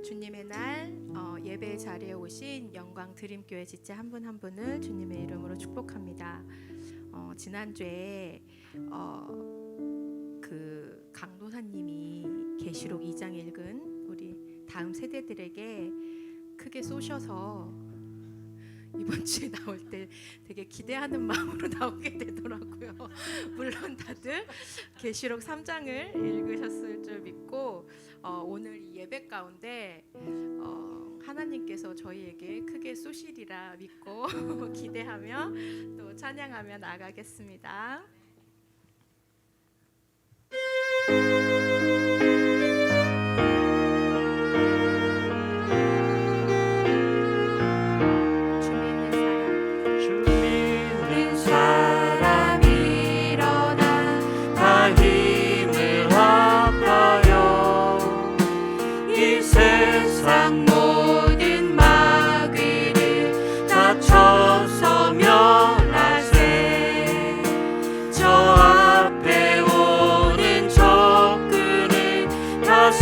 주님의 날 예배 자리에 오신 영광 드림교회 지체 한 분 한 분을 주님의 이름으로 축복합니다. 지난주에 그 강도사님이 계시록 2장 읽은 우리 다음 세대들에게 크게 쏘셔서 이번 주에 나올 때 되게 기대하는 마음으로 나오게 되더라고요. 물론 다들 계시록 3장을 읽으셨을 줄 믿고 오늘 이 예배 가운데 하나님께서 저희에게 크게 쏘시리라 믿고 기대하며 또 찬양하며 나가겠습니다.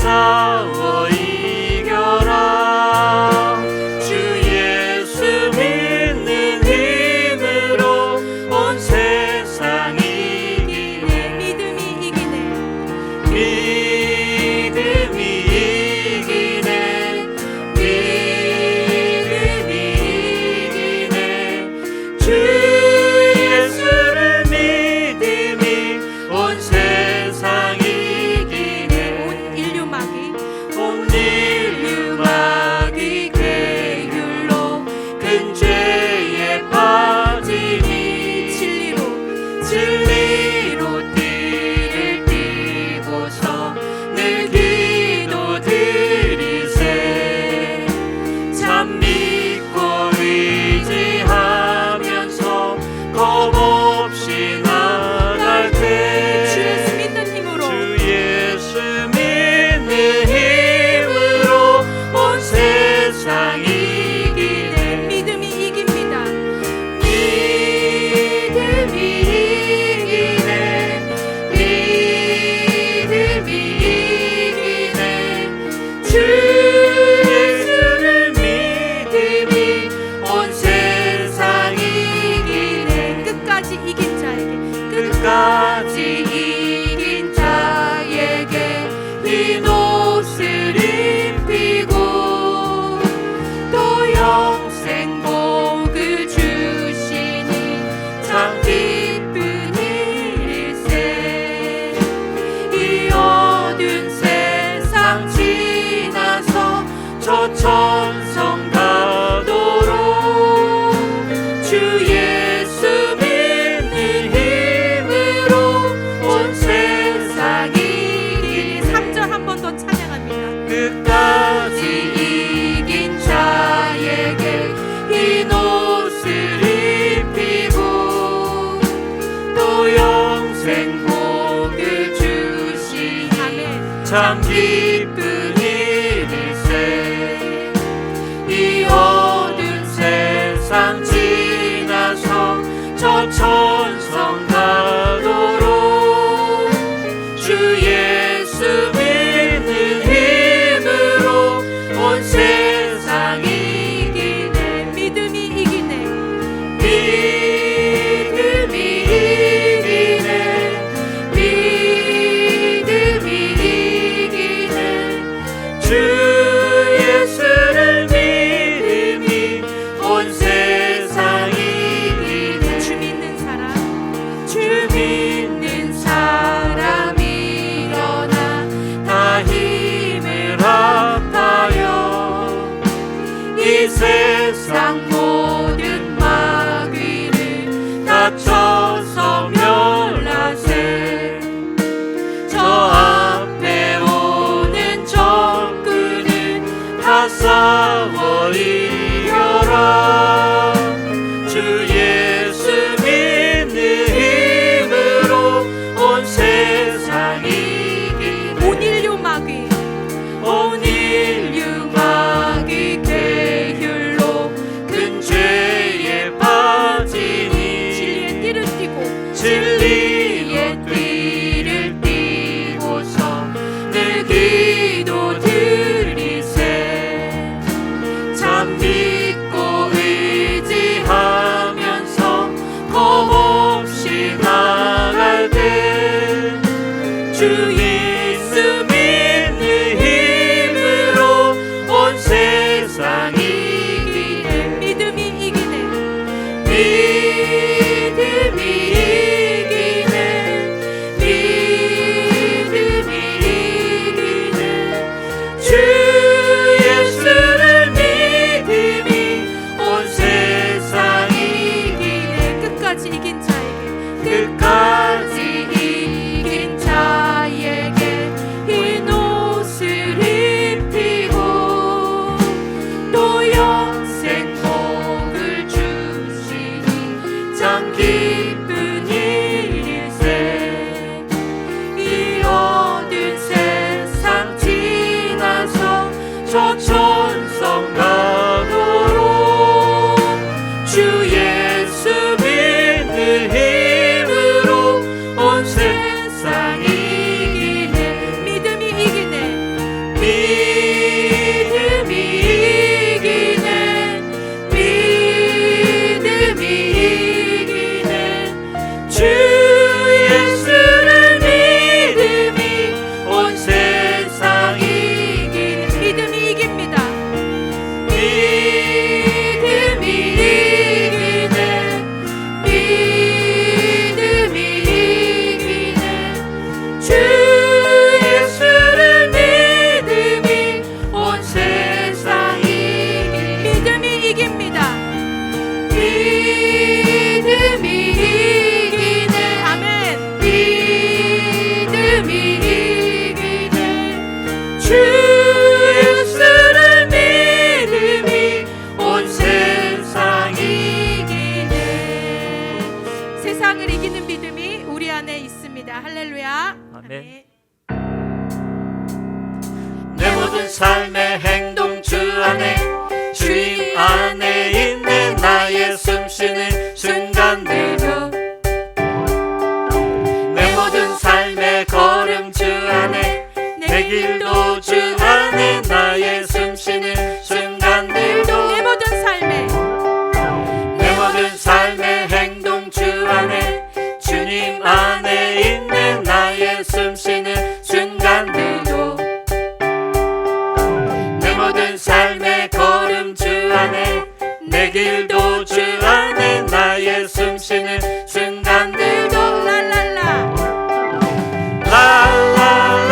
싸워 이겨라. 주 예수 믿는 힘으로 온 세상 이기네. 믿음이 이기네. 믿음이 이기네. 믿음이 이기네. 주 예수를 믿음이 온 세상 인류막이 괴율로 큰 죄에 빠지니 진리로 띠를 띠고서 늘 기도드리세. 참 믿고 의지하면서 겁없이 나갈 때 주 예수 믿는 힘으로 세상 이기네. 믿음이 이깁니다. 믿음이 이기네. 믿음이 이기네. 주 예수를 믿음이 온 세상 이기네. 끝까지 이긴 자에게 끝까지 이긴 자에게 흰 옷을 입히고 영생 복을 주시니 참 기쁜 일일세. 이 어두운 세상 지나서 저 천성 가도록 주 예수 믿는 힘으로 온 세상 이기네. 3절 한 번 더 찬양합니다. 끝까지 이긴 자에게 흰 옷을 입히고 또 영생 복을 주시니 참 기쁜 일일세. 이 어두운 세상 지나서 저 천성 가도록 주 예수 믿는 힘으로 온 세상 이기네. 믿음이 이기네. 믿음이 이기네. 믿음이 이기네. 주 예수 믿는 힘으로 온 세상이 이기네. 믿음이 이기네. 믿음이 이기네. 믿음이 이기네. 주 예수를 믿음이 온 세상이 이기네. 끝까지 이긴 자에게, 끝까지 이긴 자에게 흰 옷을 입히고 또 영생 복을 주시니 참 기쁜 일일세. 이 어두운 세상 지나서 저 천성 가도록 주 예수 믿는 힘으로 온 세상이 이기네. 믿음이 이기네. 믿음이 이기네. 믿음이 이기네. 주 예수를 믿음이 온 세상이 이기네. 믿음이 이깁니다. 믿음이 이기네. 믿음이 이기네. 주 예수를 믿음이 온 세상이 이기네. 믿음이 이깁니다. 믿음이 이기네. 아멘. 믿음이 이기네. 주 예수를 믿음이 온 세상이 이기네. 세상을 이기는 믿음이 우리 안에 있습니다. 할렐루야. 아멘. 내 모든 삶의 행동 주 안에 주님 안에 있는 나의 숨쉬는 순간들도 내 모든 삶의 걸음 주 안에 내 길도 주 안에 나의 숨쉬는 순간들도 내 모든 삶에, 내 모든 삶의 행동 주 안에 주님 안에 있는 나의 숨쉬는 순간들도 내 모든 삶의 걸음 주 안에 내 길도 주 안에 나의 숨쉬는 순간들도 랄랄라. 라라라라라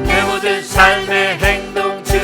내 모든 삶의 행동 주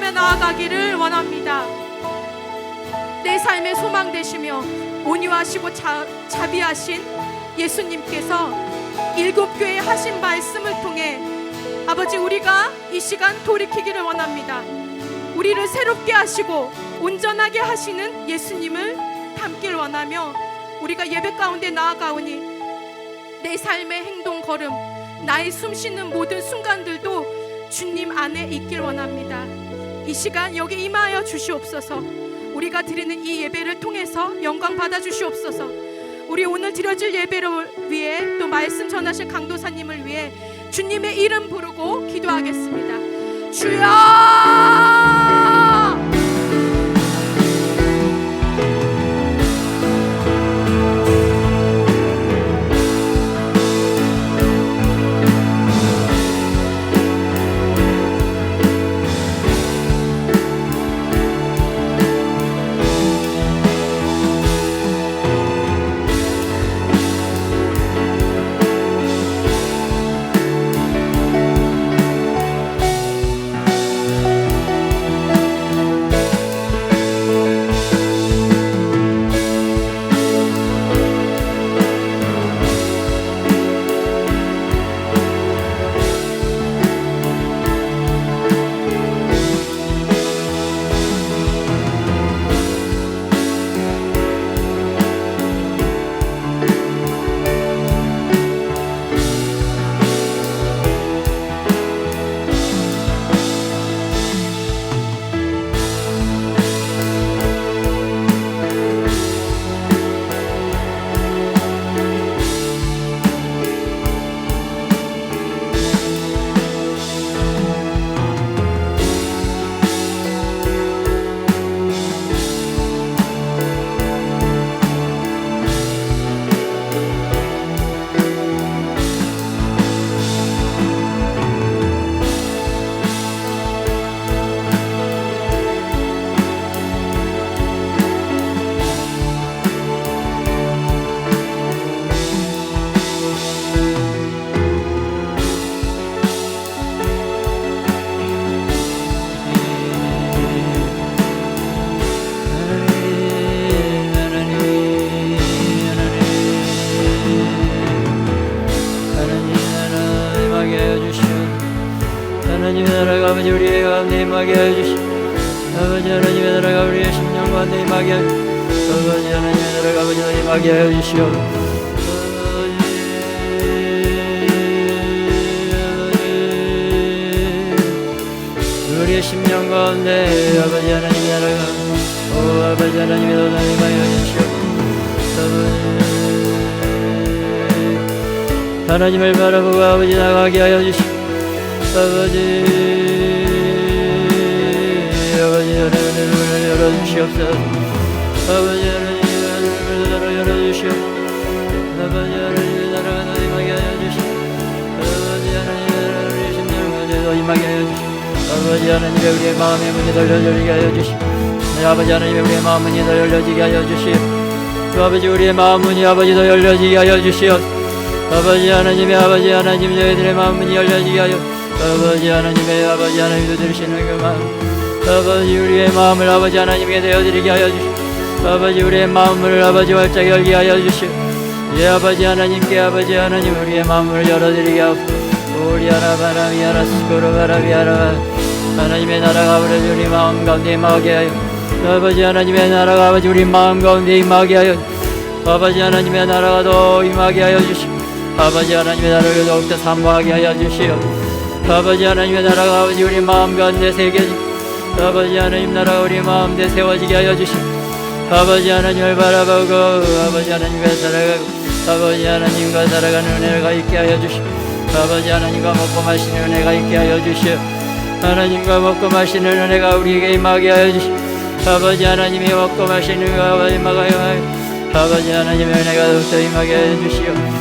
하며 나아가기를 원합니다. 내 삶의 소망 되시며 온유하시고 자비하신 예수님께서 7교회 하신 말씀을 통해 아버지, 우리가 이 시간 돌이키기를 원합니다. 우리를 새롭게 하시고 온전하게 하시는 예수님을 닮길 원하며 우리가 예배 가운데 나아가오니 내 삶의 행동 걸음, 나의 숨쉬는 모든 순간들도 주님 안에 있길 원합니다. 이 시간 여기 임하여 주시옵소서. 우리가 드리는 이 예배를 통해서 영광 받아 주시옵소서. 우리 오늘 드려질 예배를 위해 또 말씀 전하실 강도사님을 위해 주님의 이름 부르고 기도하겠습니다. 주여! 하나님의 나라가 아버지 우리의 가운데 임하게 하여 주시고 아버지 하나님의 나라가 우리의 심령 가운데 임하게 하여 주시고 아버지 하나님의 나라가 아버지 너희 임하게 하여 주시오. 우리의 심령 가운데 아버지 하나님의 나라가 아버지 하나님의 나라가 임하게 하여 주시오. 하나님을 바라보고 아버지 나가게 하여 주시오. 아버지 하나님을 열어주시옵소서. 아버지 하나님을 열어주시옵소서. 아버지 하나님의 나라가 더 임하게 하여 주시옵소서. 아버지 하나님의 나라가 우리의 심령 가운데 더 임하게 하여 주시옵소서. 아버지 하나님의 우리의 마음의 문이 더 열려지게 하여 주시옵소서. 아버지 하나님의 우리의 마음 문이 더 열려지게 하여 주시옵소서. 아버지 우리의 마음 문이 아버지 더 열려지게 하여 주시옵소서. 아버지 하나님의 아버지 하나님 저희들의 마음 문이 열려지게 하여 아버지 하나님의 아버지 하나님도 들으시는 그 마음 아버지 우리의 마음을 아버지 하나님께 되어드리게 하여 주시오. 아버지 우리의 마음을 아버지 활짝 열게 하여 주시오. 예 아버지 하나님께 아버지 하나님 우리의 마음을 열어드리게 하옵소서. 우리 아라바라비 아라스코로바라비 아라 하나님의 나라가 우리 마음 가운데 임하게 하여 아버지 하나님의 나라가 아버지 우리 마음 가운데 임하게 하여 아버지 하나님의 나라가 더 임하게 하여 주시오. 아버지 하나님의 나라를 더욱더 사모하게 하여 주시오. 아버지 하나님의 나라가 아버지 우리 마음 가운데 새겨지고 아버지 하나님 나라가 우리 마음 가운데 세워지게 하여 주시오. 아버지 하나님을 바라보고 아버지 하나님과 살아가고 아버지 하나님과 살아가는 은혜가 있게 하여 주시오. 아버지 하나님과 먹고 마시는 은혜가 있게 하여 주시오. 하나님과 먹고 마시는 은혜가 우리에게 임하게 하여 주시오. 아버지 하나님이 먹고 마시는 은혜가 임하게 하여 아버지 하나님의 은혜가 더욱더 임하게 하여 주시오.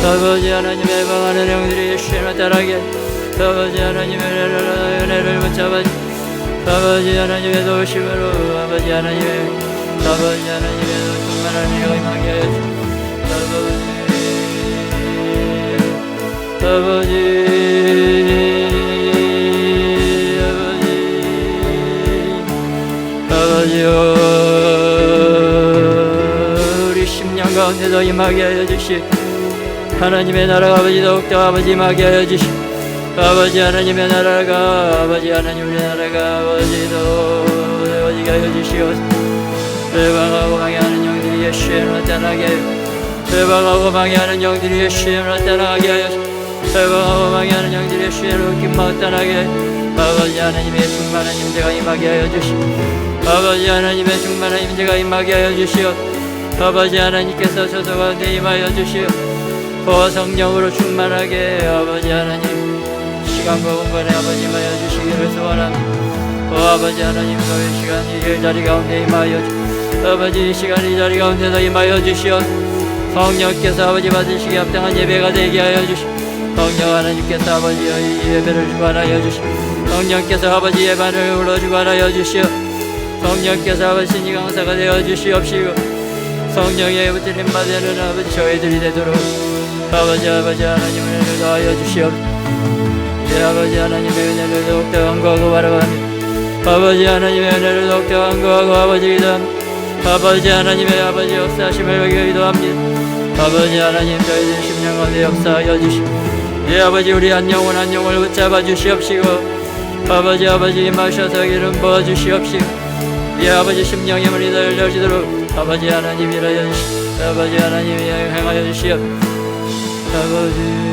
아버지 하나님의 방하는 영들이 예수님을 따라게 아버지 하나님의 은혜를 붙잡아 아버지 하나님의 도우심으로 아버지 하나님의 충만한 은혜가 임하게 하여 주시오. 아버지 아버지여 우리 심령 가운데도 임하게 하여 주시 하나님의 나라가 아버지 더욱더 아버지 임하게 하여 주시 아버지 하나님의 나라가 아버지 하나님 우리 나라가 아버지도 아버지가 하여 주시옵소서 배방하고 방해하는 영들이 예수의 이름으로 떠나게 하여 배방하고 방해하는 영들이 예수의 이름으로 떠나게 하여 배방하고 방해하는 영들이 예수의 이름으로 기뻐하고 떠나게 하여 아버지 하나님의 충만한 임재가 임하게 하여 주시오 아버지 하나님의 충만한 임재가 임하게 하여 주시오 아버지 하나님께서 저도 가운데 임하여 주시오 성령으로 충만하게 아버지 하나님 시간과 공간에 아버지 임하여 주시기를 소원합니다 아버지 하나님 너의 시간 이 자리 가운데 임하여 주시오 아버지 이 시간 이 자리 가운데서 임하여 주시오 성령께서 아버지 받으시기 합당한 예배가 되게 하여 주시오 성령 하나님께서 아버지 이 예배를 주관하여 주시오 성령께서 아버지 예반을 불러 주관하여 주시오 성령께서 아버지 신이 강사가 되어 주시옵시고 성령의 붙들림 받는 아버지 저희들이 되도록 아버지 하나님의 은혜를 더하여 주시옵소서 아버지 하나님의 은혜를 더욱더 간구하고 바라봅니다 아버지 하나님의 은혜를 더욱더 간구하고 아버지 기도합니다 아버지 하나님의 아버지 역사하심을 기도합니다 아버지 하나님 저희들 심령 가운데 역사하여 주시고 아버지 우리 한 영을 붙잡아 주시옵시고 아버지 임하셔서 기름 부어 주시옵시고 아버지 심령의 문이 다 열려지도록 아버지 하나님 일하여 주시고 아버지 하나님이 행하여 주시옵소서 아버지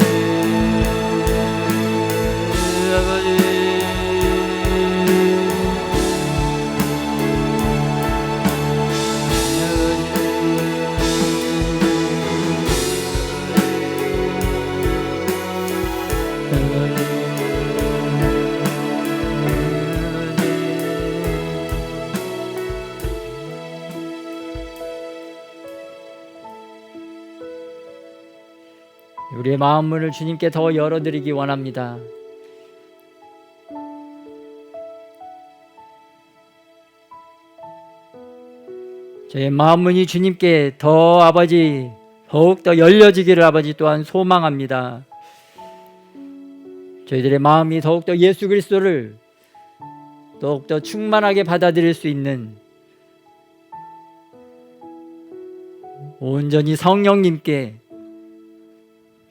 우리의 마음문을 주님께 더 열어드리기 원합니다. 저의 마음문이 주님께 더 아버지 더욱더 열려지기를 아버지 또한 소망합니다. 저희들의 마음이 더욱더 예수 그리스도를 더욱더 충만하게 받아들일 수 있는 온전히 성령님께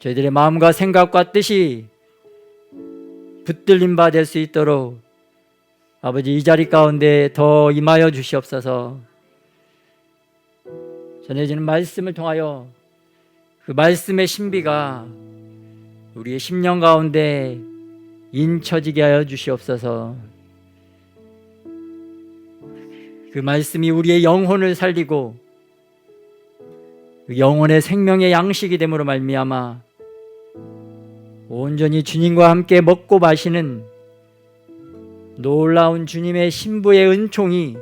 저희들의 마음과 생각과 뜻이 붙들림 받을 수 있도록 아버지 이 자리 가운데 더 임하여 주시옵소서. 전해지는 말씀을 통하여 그 말씀의 신비가 우리의 심령 가운데 인쳐지게 하여 주시옵소서. 그 말씀이 우리의 영혼을 살리고 그 영혼의 생명의 양식이 됨으로 말미암아 온전히 주님과 함께 먹고 마시는 놀라운 주님의 신부의 은총이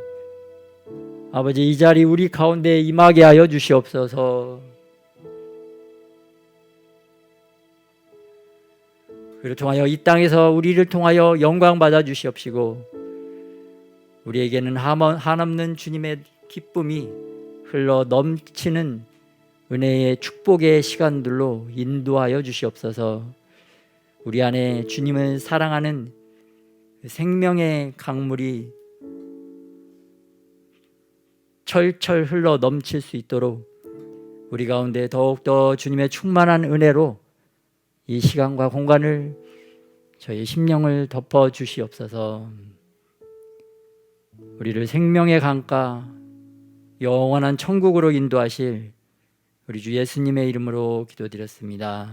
아버지 이 자리 우리 가운데 임하게 하여 주시옵소서. 그를 통하여 이 땅에서 우리를 통하여 영광 받아 주시옵시고 우리에게는 한없는 주님의 기쁨이 흘러 넘치는 은혜의 축복의 시간들로 인도하여 주시옵소서. 우리 안에 주님을 사랑하는 생명의 강물이 철철 흘러 넘칠 수 있도록 우리 가운데 더욱더 주님의 충만한 은혜로 이 시간과 공간을 저희 심령을 덮어 주시옵소서. 우리를 생명의 강가 영원한 천국으로 인도하실 우리 주 예수님의 이름으로 기도드렸습니다.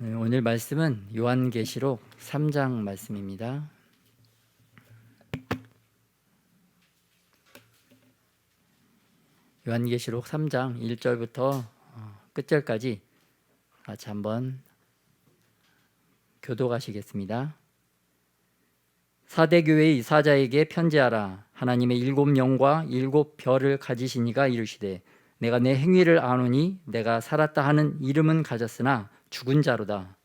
오늘 말씀은 요한계시록 3장 말씀입니다. 요한계시록 3장 1절부터 끝절까지 같이 한번 교독하시겠습니다. 사대교회의 이사자에게 편지하라. 하나님의 7영과 7별을 가지신 이가 이르시되 내가 내 행위를 아노니 내가 살았다 하는 이름은 가졌으나 죽은 자로다.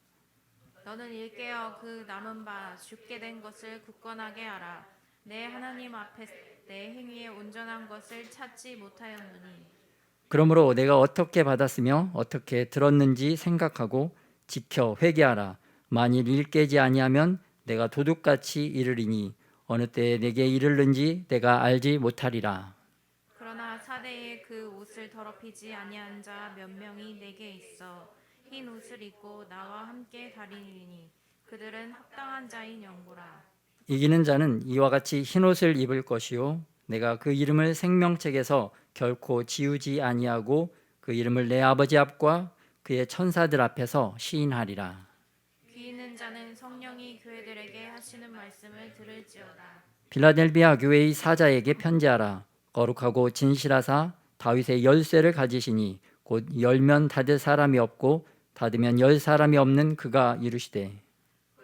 너는 일깨어 그 남은 바 죽게 된 것을 굳건하게 하라. 내 하나님 앞에 내 행위에 온전한 것을 찾지 못하였느니. 그러므로 내가 어떻게 받았으며 어떻게 들었는지 생각하고 지켜 회개하라. 만일 일 깨지 아니하면 내가 도둑같이 이르리니 어느 때에 내게 이르는지 내가 알지 못하리라. 그러나 사대에 그 옷을 더럽히지 아니한 자 몇 명이 내게 있어 흰 옷을 입고 나와 함께 다니리니 그들은 합당한 자인 영구라. 이기는 자는 이와 같이 흰옷을 입을 것이요 내가 그 이름을 생명책에서 결코 지우지 아니하고 그 이름을 내 아버지 앞과 그의 천사들 앞에서 시인하리라. 귀 있는 자는 성령이 교회들에게 하시는 말씀을 들을지어다. 필라델비아 교회의 사자에게 편지하라. 거룩하고 진실하사 다윗의 열쇠를 가지시니 곧 열면 닫을 사람이 없고 닫으면 열 사람이 없는 그가 이르시되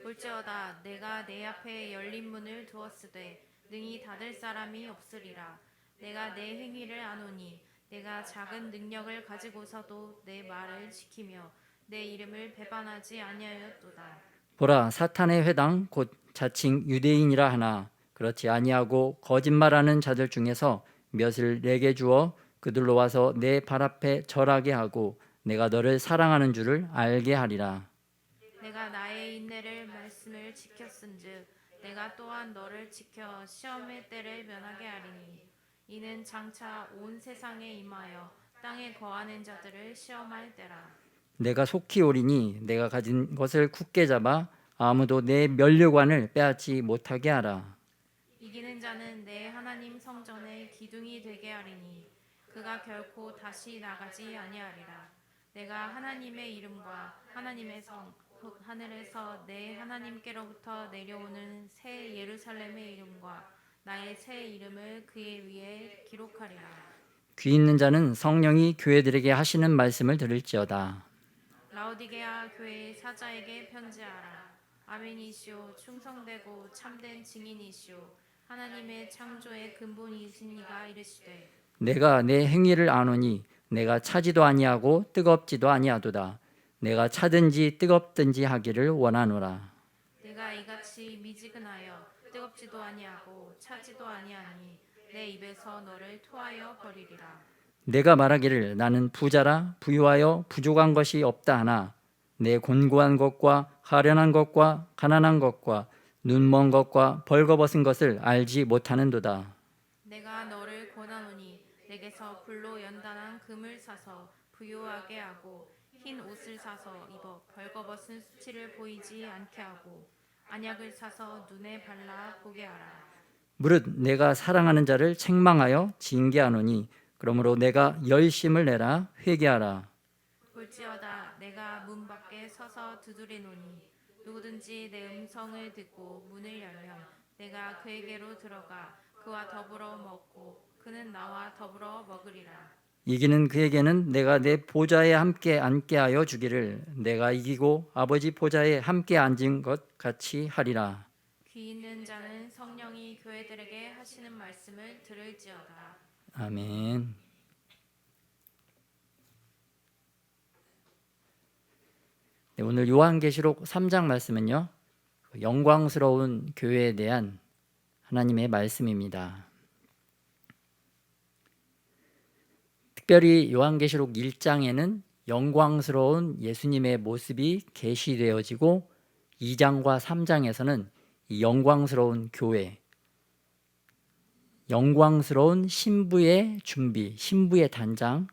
볼지어다 내가 내 앞에 열린 문을 두었으되 능히 닫을 사람이 없으리라. 내가 내 행위를 아노니 내가 작은 능력을 가지고서도 내 말을 지키며 내 이름을 배반하지 아니하였도다. 보라 사탄의 회당 곧 자칭 유대인이라 하나 그렇지 아니하고 거짓말하는 자들 중에서 몇을 내게 주어 그들로 와서 내 발 앞에 절하게 하고 내가 너를 사랑하는 줄을 알게 하리라. 내가 나의 인내를 말씀을 지켰은즉 내가 또한 너를 지켜 시험의 때를 면하게 하리니 이는 장차 온 세상에 임하여 땅에 거하는 자들을 시험할 때라. 내가 속히 오리니 내가 가진 것을 굳게 잡아 아무도 내 면류관을 빼앗지 못하게 하라. 이기는 자는 내 하나님 성전의 기둥이 되게 하리니 그가 결코 다시 나가지 아니하리라. 내가 하나님의 이름과 하나님의 성 곧 하늘에서 내 하나님께로부터 내려오는 새 예루살렘의 이름과 나의 새 이름을 그의 위에 기록하리라. 귀 있는 자는 성령이 교회들에게 하시는 말씀을 들을지어다. 라오디게아 교회의 사자에게 편지하라. 아멘이시오 충성되고 참된 증인이시오 하나님의 창조의 근본이신 이가 이르시되 내가 내 행위를 아노니 내가 차지도 아니하고 뜨겁지도 아니하도다. 내가 차든지 뜨겁든지 하기를 원하노라. 내가 이같이 미지근하여 뜨겁지도 아니하고 차지도 아니하니 내 입에서 너를 토하여 버리리라. 내가 말하기를 나는 부자라 부유하여 부족한 것이 없다 하나 내 곤고한 것과 가련한 것과 가난한 것과 눈먼 것과 벌거벗은 것을 알지 못하는도다. 내가 너를 권하노니 내게서 불로 연단한 금을 사서 부유하게 하고 흰 옷을 사서 입어 벌거벗은 수치를 보이지 않게 하고 안약을 사서 눈에 발라 보게 하라. 무릇 내가 사랑하는 자를 책망하여 징계하노니 그러므로 내가 열심을 내라 회개하라. 볼지어다 내가 문 밖에 서서 두드리노니 누구든지 내 음성을 듣고 문을 열면 내가 그에게로 들어가 그와 더불어 먹고 그는 나와 더불어 먹으리라. 이기는 그에게는 내가 내 보좌에 함께 앉게 하여 주기를 내가 이기고 아버지 보좌에 함께 앉은 것 같이 하리라. 귀 있는 자는 성령이 교회들에게 하시는 말씀을 들을지어다. 아멘. 네, 오늘 요한계시록 3장 말씀은요. 영광스러운 교회에 대한 하나님의 말씀입니다. 특별히 요한계시록 1장에는 영광스러운 예수님의 모습이 계시되어지고 2장과 3장에서는 이 영광스러운 교회, 영광스러운 신부의 준비, 신부의 단장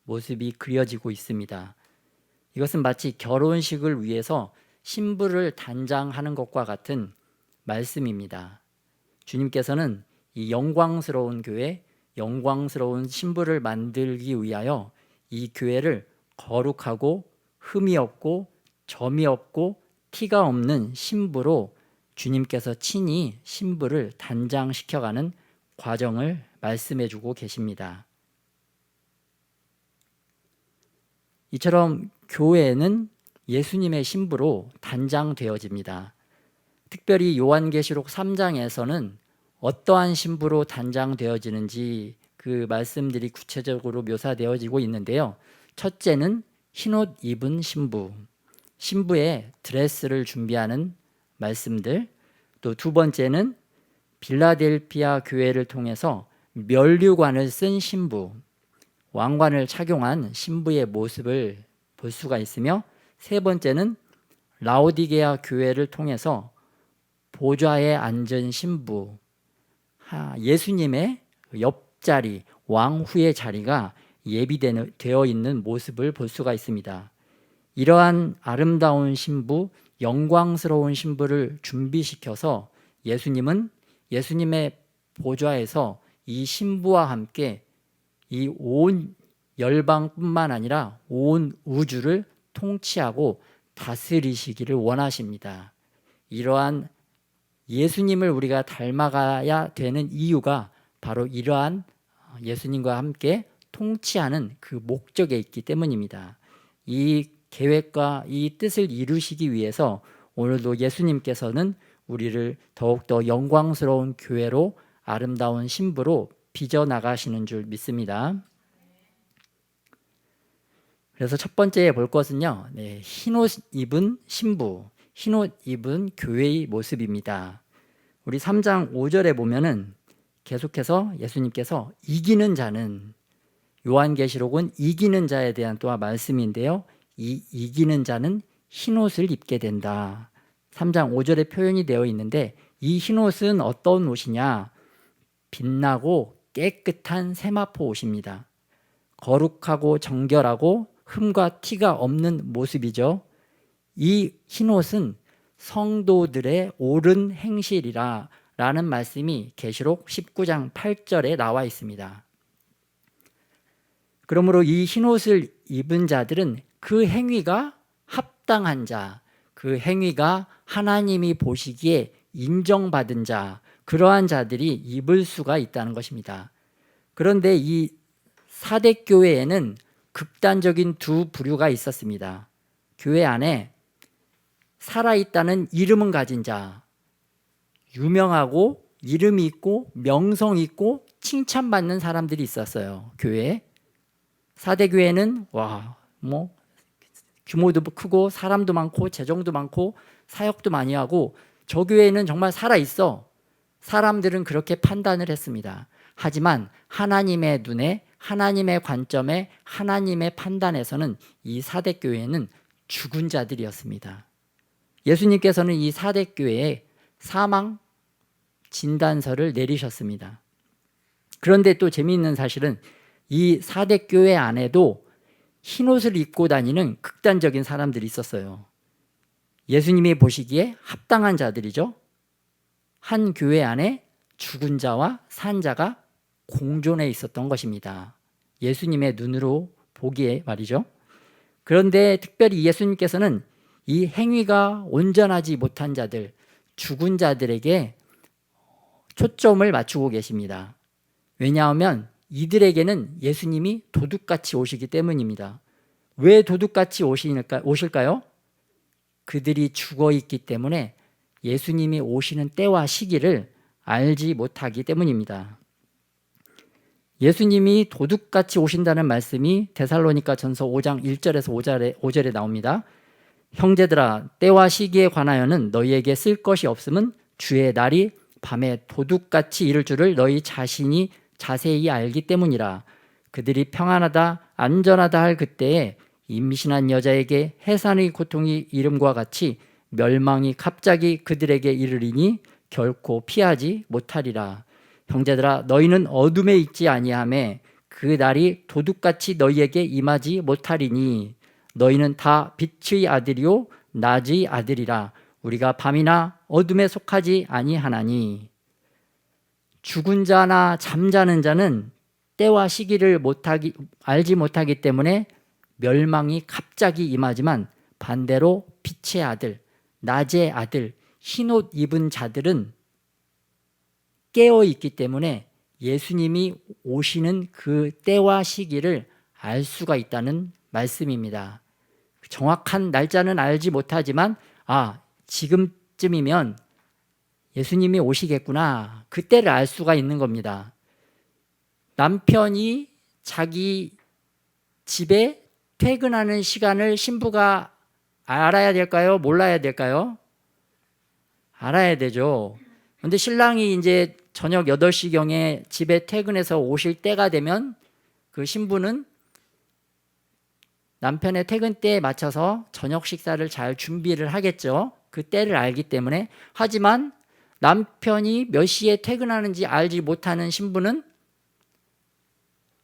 모습이 그려지고 있습니다. 이것은 마치 결혼식을 위해서 신부를 단장하는 것과 같은 말씀입니다. 주님께서는 이 영광스러운 교회, 영광스러운 신부를 만들기 위하여 이 교회를 거룩하고 흠이 없고 점이 없고 티가 없는 신부로 주님께서 친히 신부를 단장시켜가는 과정을 말씀해 주고 계십니다. 이처럼 교회는 예수님의 신부로 단장되어집니다. 특별히 요한계시록 3장에서는 어떠한 신부로 단장되어지는지 그 말씀들이 구체적으로 묘사되어지고 있는데요. 첫째는 흰옷 입은 신부, 신부의 드레스를 준비하는 말씀들, 또 두 번째는 빌라델피아 교회를 통해서 면류관을 쓴 신부, 왕관을 착용한 신부의 모습을 볼 수가 있으며 세 번째는 라오디게아 교회를 통해서 보좌에 앉은 신부, 예수님의 옆자리, 왕후의 자리가 예비되어 있는 모습을 볼 수가 있습니다. 이러한 아름다운 신부, 영광스러운 신부를 준비시켜서 예수님은 예수님의 보좌에서 이 신부와 함께 이 온 열방뿐만 아니라 온 우주를 통치하고 다스리시기를 원하십니다. 이러한 예수님을 우리가 닮아가야 되는 이유가 바로 이러한 예수님과 함께 통치하는 그 목적에 있기 때문입니다. 이 계획과 이 뜻을 이루시기 위해서 오늘도 예수님께서는 우리를 더욱더 영광스러운 교회로 아름다운 신부로 빚어나가시는 줄 믿습니다. 그래서 첫 번째 볼 것은요, 흰옷 입은 신부, 흰옷 입은 교회의 모습입니다. 우리 3장 5절에 보면은 계속해서 예수님께서 이기는 자는, 요한계시록은 이기는 자에 대한 또한 말씀인데요, 이 이기는 자는 흰옷을 입게 된다. 3장 5절에 표현이 되어 있는데 이 흰옷은 어떤 옷이냐? 빛나고 깨끗한 세마포 옷입니다. 거룩하고 정결하고 흠과 티가 없는 모습이죠. 이 흰옷은 성도들의 옳은 행실이라 라는 말씀이 계시록 19장 8절에 나와 있습니다. 그러므로 이 흰옷을 입은 자들은 그 행위가 합당한 자, 그 행위가 하나님이 보시기에 인정받은 자, 그러한 자들이 입을 수가 있다는 것입니다. 그런데 이 사대교회에는 극단적인 두 부류가 있었습니다. 교회 안에 살아있다는 이름은 가진 자, 유명하고 이름이 있고 명성 있고 칭찬받는 사람들이 있었어요. 교회에. 사대교회는 규모도 크고 사람도 많고 재정도 많고 사역도 많이 하고, 저 교회는 정말 살아있어. 사람들은 그렇게 판단을 했습니다. 하지만 하나님의 눈에, 하나님의 관점에, 하나님의 판단에서는 이 사대교회는 죽은 자들이었습니다. 예수님께서는 이 사대교회에 사망 진단서를 내리셨습니다. 그런데 또 재미있는 사실은 이 사대교회 안에도 흰옷을 입고 다니는 극단적인 사람들이 있었어요. 예수님이 보시기에 합당한 자들이죠. 한 교회 안에 죽은 자와 산 자가 공존해 있었던 것입니다. 예수님의 눈으로 보기에 말이죠. 그런데 특별히 예수님께서는 이 행위가 온전하지 못한 자들, 죽은 자들에게 초점을 맞추고 계십니다. 왜냐하면 이들에게는 예수님이 도둑같이 오시기 때문입니다. 왜 도둑같이 오실까요? 그들이 죽어 있기 때문에 예수님이 오시는 때와 시기를 알지 못하기 때문입니다. 예수님이 도둑같이 오신다는 말씀이 데살로니가전서 5장 1절에서 5절에 나옵니다. 형제들아, 때와 시기에 관하여는 너희에게 쓸 것이 없음은 주의 날이 밤에 도둑같이 이를 줄을 너희 자신이 자세히 알기 때문이라. 그들이 평안하다 안전하다 할 그때에 임신한 여자에게 해산의 고통이 이름과 같이 멸망이 갑자기 그들에게 이르리니 결코 피하지 못하리라. 형제들아, 너희는 어둠에 있지 아니하매 그 날이 도둑같이 너희에게 임하지 못하리니 너희는 다 빛의 아들이요 낮의 아들이라. 우리가 밤이나 어둠에 속하지 아니하나니. 죽은 자나 잠자는 자는 때와 시기를 알지 못하기 때문에 멸망이 갑자기 임하지만, 반대로 빛의 아들, 낮의 아들, 흰옷 입은 자들은 깨어있기 때문에 예수님이 오시는 그 때와 시기를 알 수가 있다는 말씀입니다. 정확한 날짜는 알지 못하지만 지금쯤이면 예수님이 오시겠구나, 그때를 알 수가 있는 겁니다. 남편이 자기 집에 퇴근하는 시간을 신부가 알아야 될까요? 몰라야 될까요? 알아야 되죠. 그런데 신랑이 이제 저녁 8시경에 집에 퇴근해서 오실 때가 되면 그 신부는 남편의 퇴근 때에 맞춰서 저녁 식사를 잘 준비를 하겠죠. 그 때를 알기 때문에. 하지만 남편이 몇 시에 퇴근하는지 알지 못하는 신부는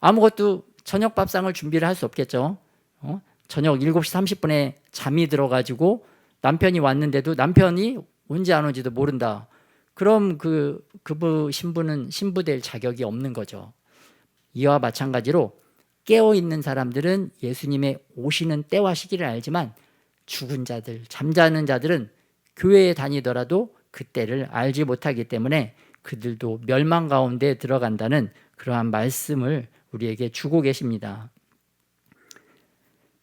아무것도 저녁 밥상을 준비를 할 수 없겠죠. 저녁 7시 30분에 잠이 들어가지고 남편이 왔는데도 남편이 온지 안 온지도 모른다. 그럼 그 신부는 신부 될 자격이 없는 거죠. 이와 마찬가지로 깨어있는 사람들은 예수님의 오시는 때와 시기를 알지만 죽은 자들, 잠자는 자들은 교회에 다니더라도 그 때를 알지 못하기 때문에 그들도 멸망 가운데 들어간다는 그러한 말씀을 우리에게 주고 계십니다.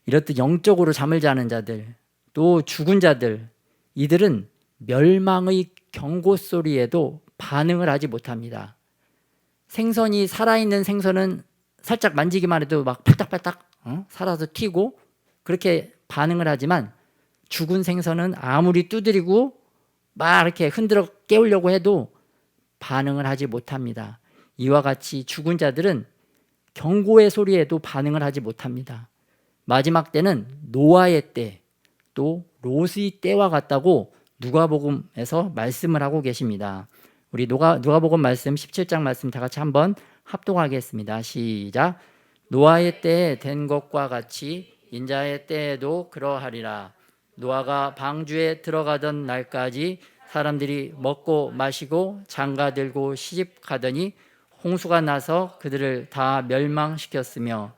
이렇듯 영적으로 잠을 자는 자들, 또 죽은 자들, 이들은 멸망의 경고 소리에도 반응을 하지 못합니다. 생선이, 살아있는 생선은 살짝 만지기만 해도 막 팔딱팔딱 살아서 튀고 그렇게 반응을 하지만 죽은 생선은 아무리 두드리고 막 이렇게 흔들어 깨우려고 해도 반응을 하지 못합니다. 이와 같이 죽은 자들은 경고의 소리에도 반응을 하지 못합니다. 마지막 때는 노아의 때, 또 롯의 때와 같다고 누가복음에서 말씀을 하고 계십니다. 우리 누가복음 말씀 17장 말씀 다 같이 한번 합독하겠습니다. 시작. 노아의 때에 된 것과 같이 인자의 때에도 그러하리라. 노아가 방주에 들어가던 날까지 사람들이 먹고 마시고 장가들고 시집가더니 홍수가 나서 그들을 다 멸망시켰으며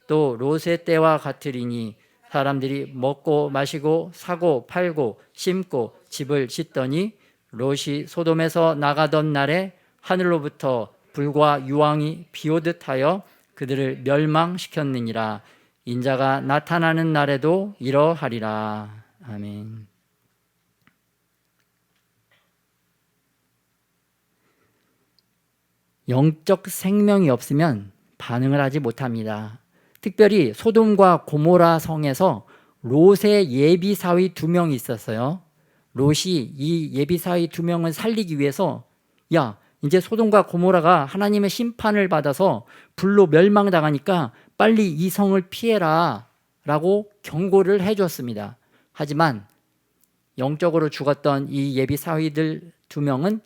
또 롯의 때와 같으리니 사람들이 먹고 마시고 사고 팔고 심고 집을 짓더니 롯이 소돔에서 나가던 날에 하늘로부터 불과 유황이 비오듯 하여 그들을 멸망시켰느니라. 인자가 나타나는 날에도 이러하리라. 아멘. 영적 생명이 없으면 반응을 하지 못합니다. 특별히 소돔과 고모라 성에서 롯의 예비사위 2명이 있었어요. 롯이 이 예비사위 2명을 살리기 위해서 야, 이제 소돔과 고모라가 하나님의 심판을 받아서 불로 멸망당하니까 빨리 이 성을 피해라 라고 경고를 해줬습니다. 하지만 영적으로 죽었던 이 예비사위들 2명은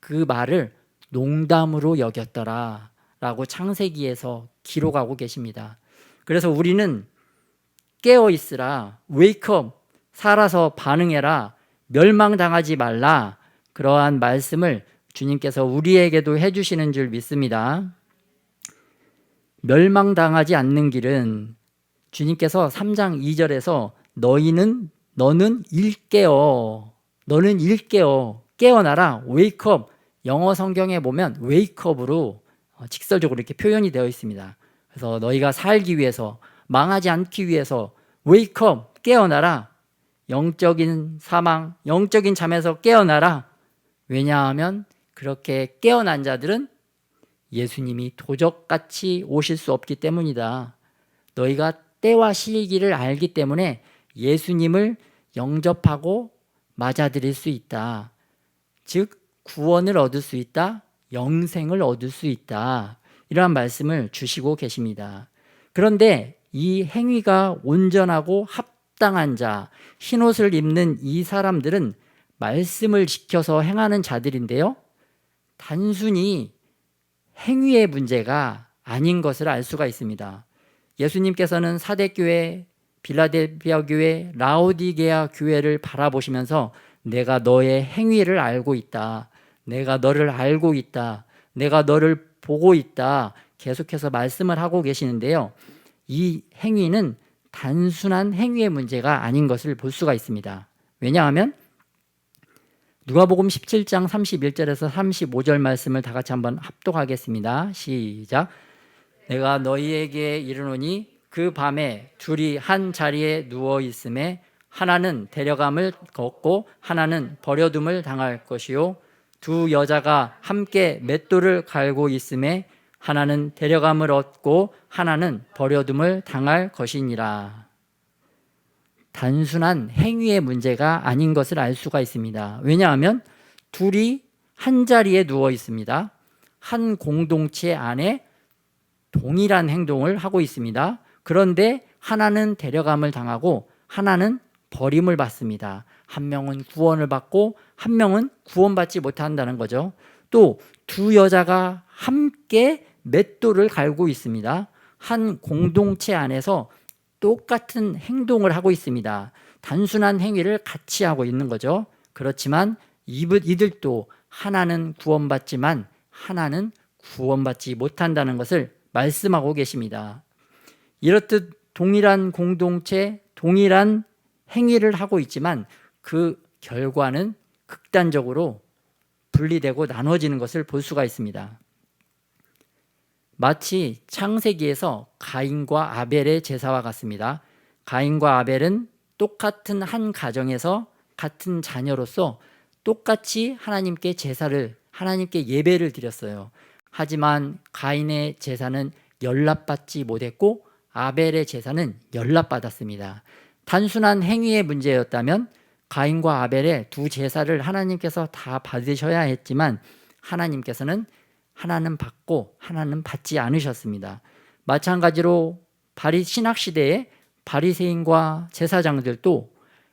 그 말을 농담으로 여겼더라 라고 창세기에서 기록하고 계십니다. 그래서 우리는 깨어있으라, 웨이크업, 살아서 반응해라, 멸망당하지 말라, 그러한 말씀을 주님께서 우리에게도 해주시는 줄 믿습니다. 멸망당하지 않는 길은 주님께서 3장 2절에서 너는 일깨어, 깨어나라, 웨이크업. 영어 성경에 보면 웨이크업으로 직설적으로 이렇게 표현이 되어 있습니다. 그래서 너희가 살기 위해서, 망하지 않기 위해서 웨이크업, 깨어나라. 영적인 사망, 영적인 잠에서 깨어나라. 왜냐하면 그렇게 깨어난 자들은 예수님이 도적같이 오실 수 없기 때문이다. 너희가 때와 시기를 알기 때문에 예수님을 영접하고 맞아들일 수 있다. 즉 구원을 얻을 수 있다. 영생을 얻을 수 있다. 이러한 말씀을 주시고 계십니다. 그런데 이 행위가 온전하고 합당한 자, 흰옷을 입는 이 사람들은 말씀을 지켜서 행하는 자들인데요, 단순히 행위의 문제가 아닌 것을 알 수가 있습니다. 예수님께서는 사대교회, 빌라델피아 교회, 라오디게아 교회를 바라보시면서 내가 너의 행위를 알고 있다. 내가 너를 알고 있다. 내가 너를 보고 있다. 계속해서 말씀을 하고 계시는데요, 이 행위는 단순한 행위의 문제가 아닌 것을 볼 수가 있습니다. 왜냐하면 누가복음 17장 31절에서 35절 말씀을 다 같이 한번 합독하겠습니다. 시작. 내가 너희에게 이르노니 그 밤에 둘이 한 자리에 누워 있음에 하나는 데려감을 걷고 하나는 버려둠을 당할 것이요 두 여자가 함께 맷돌을 갈고 있음에 하나는 데려감을 얻고 하나는 버려둠을 당할 것이니라. 단순한 행위의 문제가 아닌 것을 알 수가 있습니다. 왜냐하면 둘이 한 자리에 누워 있습니다. 한 공동체 안에 동일한 행동을 하고 있습니다. 그런데 하나는 데려감을 당하고 하나는 버림을 받습니다. 한 명은 구원을 받고 한 명은 구원받지 못한다는 거죠. 또 두 여자가 함께 맷돌을 갈고 있습니다. 한 공동체 안에서 똑같은 행동을 하고 있습니다. 단순한 행위를 같이 하고 있는 거죠. 그렇지만 이들도 하나는 구원받지만 하나는 구원받지 못한다는 것을 말씀하고 계십니다. 이렇듯 동일한 공동체, 동일한 행위를 하고 있지만 그 결과는 극단적으로 분리되고 나눠지는 것을 볼 수가 있습니다. 마치 창세기에서 가인과 아벨의 제사와 같습니다. 가인과 아벨은 똑같은 한 가정에서 같은 자녀로서 똑같이 하나님께 제사를, 하나님께 예배를 드렸어요. 하지만 가인의 제사는 연락받지 못했고 아벨의 제사는 연락받았습니다. 단순한 행위의 문제였다면 가인과 아벨의 두 제사를 하나님께서 다 받으셔야 했지만 하나님께서는 하나는 받고 하나는 받지 않으셨습니다. 마찬가지로 신학시대의 바리새인과 제사장들도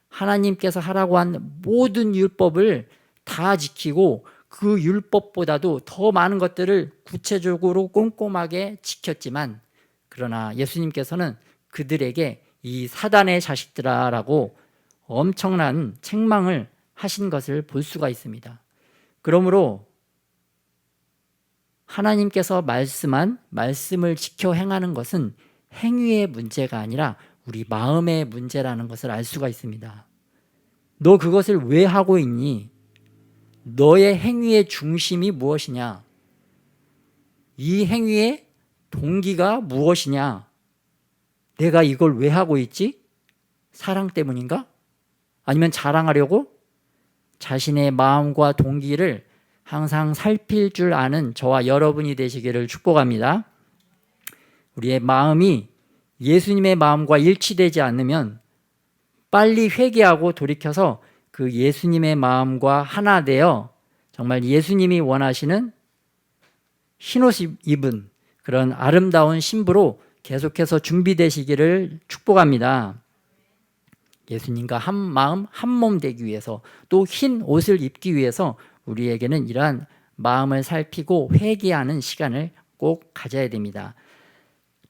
하나님께서 하라고 한 모든 율법을 다 지키고 그 율법보다도 더 많은 것들을 구체적으로 꼼꼼하게 지켰지만 그러나 예수님께서는 그들에게 이 사단의 자식들아라고 엄청난 책망을 하신 것을 볼 수가 있습니다. 그러므로 하나님께서 말씀한 말씀을 지켜 행하는 것은 행위의 문제가 아니라 우리 마음의 문제라는 것을 알 수가 있습니다. 너 그것을 왜 하고 있니? 너의 행위의 중심이 무엇이냐? 이 행위의 동기가 무엇이냐? 내가 이걸 왜 하고 있지? 사랑 때문인가? 아니면 자랑하려고? 자신의 마음과 동기를 항상 살필 줄 아는 저와 여러분이 되시기를 축복합니다. 우리의 마음이 예수님의 마음과 일치되지 않으면 빨리 회개하고 돌이켜서 그 예수님의 마음과 하나 되어 정말 예수님이 원하시는 흰옷 입은 그런 아름다운 신부로 계속해서 준비되시기를 축복합니다. 예수님과 한 마음 한 몸 되기 위해서 또 흰 옷을 입기 위해서 우리에게는 이러한 마음을 살피고 회개하는 시간을 꼭 가져야 됩니다.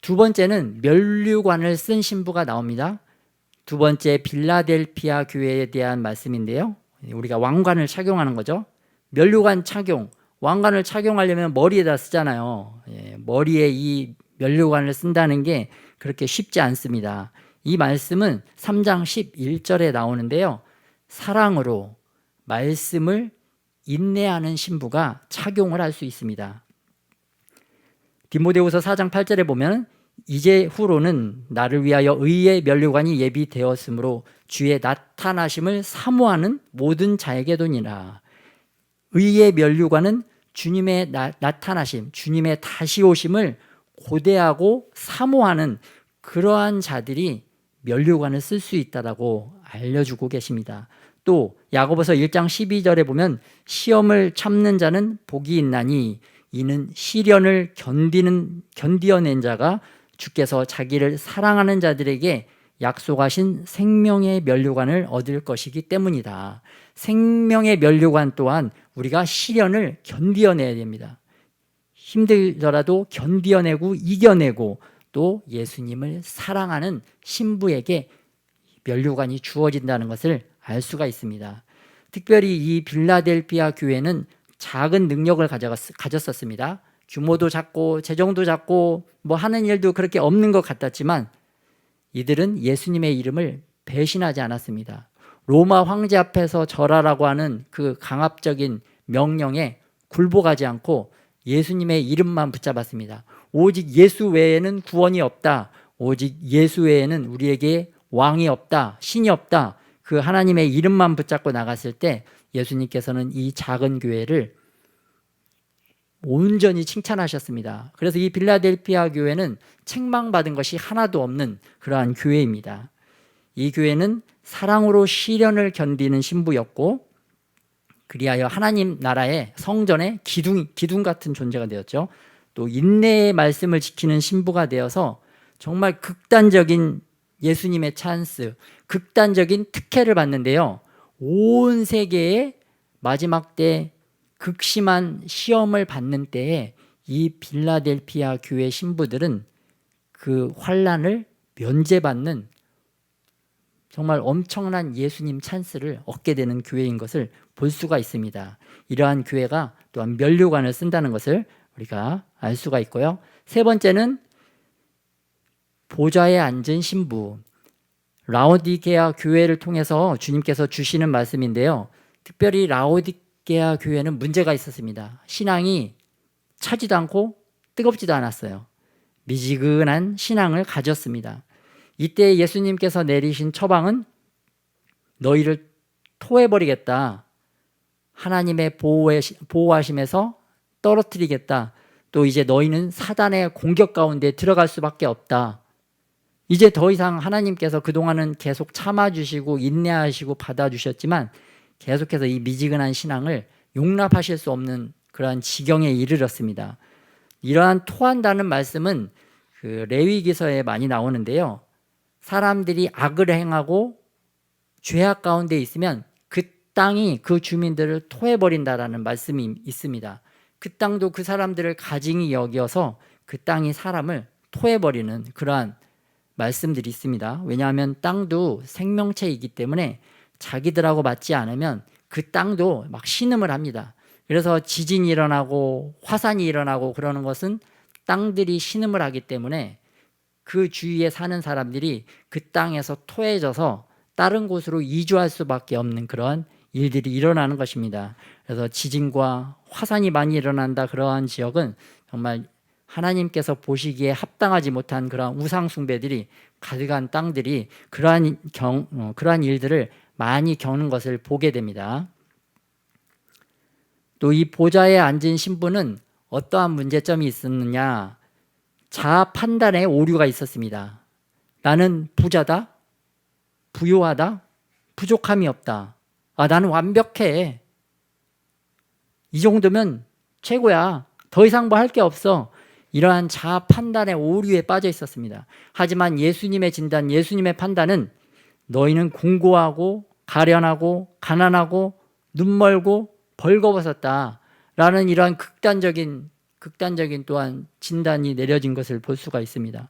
두 번째는 면류관을 쓴 신부가 나옵니다. 두 번째 빌라델피아 교회에 대한 말씀인데요. 우리가 왕관을 착용하는 거죠. 면류관 착용, 왕관을 착용하려면 머리에다 쓰잖아요. 머리에 이 면류관을 쓴다는 게 그렇게 쉽지 않습니다. 이 말씀은 3장 11절에 나오는데요. 사랑으로 말씀을 인내하는 신부가 착용을 할 수 있습니다. 디모데후서 4장 8절에 보면 이제 후로는 나를 위하여 의의 면류관이 예비되었으므로 주의 나타나심을 사모하는 모든 자에게도니라. 의의 면류관은 주님의 나타나심, 주님의 다시 오심을 고대하고 사모하는 그러한 자들이 면류관을 쓸 수 있다라고 알려주고 계십니다. 또 야고보서 1장 12절에 보면 시험을 참는 자는 복이 있나니 이는 시련을 견디어낸 자가 주께서 자기를 사랑하는 자들에게 약속하신 생명의 면류관을 얻을 것이기 때문이다. 생명의 면류관 또한 우리가 시련을 견디어내야 됩니다. 힘들더라도 견디어내고 이겨내고 또 예수님을 사랑하는 신부에게 면류관이 주어진다는 것을 알 수가 있습니다. 특별히 이 빌라델피아 교회는 작은 능력을 가졌었습니다. 규모도 작고 재정도 작고 뭐 하는 일도 그렇게 없는 것 같았지만 이들은 예수님의 이름을 배신하지 않았습니다. 로마 황제 앞에서 절하라고 하는 그 강압적인 명령에 굴복하지 않고 예수님의 이름만 붙잡았습니다. 오직 예수 외에는 구원이 없다. 오직 예수 외에는 우리에게 왕이 없다. 신이 없다. 그 하나님의 이름만 붙잡고 나갔을 때 예수님께서는 이 작은 교회를 온전히 칭찬하셨습니다. 그래서 이 빌라델피아 교회는 책망받은 것이 하나도 없는 그러한 교회입니다. 이 교회는 사랑으로 시련을 견디는 신부였고 그리하여 하나님 나라의 성전의 기둥 같은 존재가 되었죠. 또 인내의 말씀을 지키는 신부가 되어서 정말 극단적인 예수님의 찬스, 극단적인 특혜를 받는데요. 온 세계의 마지막 때 극심한 시험을 받는 때에 이 빌라델피아 교회 신부들은 그 환난을 면제받는 정말 엄청난 예수님 찬스를 얻게 되는 교회인 것을 볼 수가 있습니다. 이러한 교회가 또한 면류관을 쓴다는 것을 우리가 알 수가 있고요. 세 번째는 보좌에 앉은 신부, 라오디게아 교회를 통해서 주님께서 주시는 말씀인데요. 특별히 라오디게아 교회는 문제가 있었습니다. 신앙이 차지도 않고 뜨겁지도 않았어요. 미지근한 신앙을 가졌습니다. 이때 예수님께서 내리신 처방은 너희를 토해버리겠다. 하나님의 보호하심에서 떨어뜨리겠다. 또 이제 너희는 사단의 공격 가운데 들어갈 수밖에 없다. 이제 더 이상 하나님께서 그동안은 계속 참아주시고 인내하시고 받아주셨지만 계속해서 이 미지근한 신앙을 용납하실 수 없는 그러한 지경에 이르렀습니다. 이러한 토한다는 말씀은 그 레위기서에 많이 나오는데요. 사람들이 악을 행하고 죄악 가운데 있으면 그 땅이 그 주민들을 토해버린다라는 말씀이 있습니다. 그 땅도 그 사람들을 가증히 여겨서 그 땅이 사람을 토해버리는 그러한 말씀들이 있습니다. 왜냐하면 땅도 생명체이기 때문에 자기들하고 맞지 않으면 그 땅도 막 신음을 합니다. 그래서 지진이 일어나고 화산이 일어나고 그러는 것은 땅들이 신음을 하기 때문에 그 주위에 사는 사람들이 그 땅에서 토해져서 다른 곳으로 이주할 수밖에 없는 그런 일들이 일어나는 것입니다. 그래서 지진과 화산이 많이 일어난다 그러한 지역은 정말 하나님께서 보시기에 합당하지 못한 그러한 우상 숭배들이 가득한 땅들이 그러한 일들을 많이 겪는 것을 보게 됩니다. 또 이 보좌에 앉은 신부는 어떠한 문제점이 있었느냐? 자아 판단에 오류가 있었습니다. 나는 부자다, 부유하다, 부족함이 없다. 나는 완벽해. 이 정도면 최고야. 더 이상 뭐 할 게 없어. 이러한 자아 판단의 오류에 빠져 있었습니다. 하지만 예수님의 진단, 예수님의 판단은 너희는 공고하고 가련하고 가난하고 눈멀고 벌거벗었다 라는 이러한 극단적인 또한 진단이 내려진 것을 볼 수가 있습니다.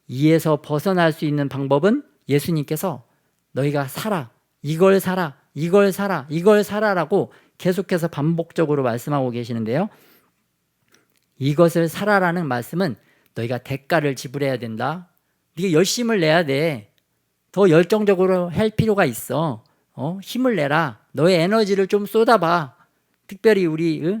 이에서 벗어날 수 있는 방법은 예수님께서 너희가 사라, 이걸 사라, 이걸 사라, 이걸 사라라고 계속해서 반복적으로 말씀하고 계시는데요. 이것을 사라라는 말씀은 너희가 대가를 지불해야 된다. 네가 열심을 내야 돼. 더 열정적으로 할 필요가 있어. 힘을 내라. 너의 에너지를 좀 쏟아봐. 특별히 우리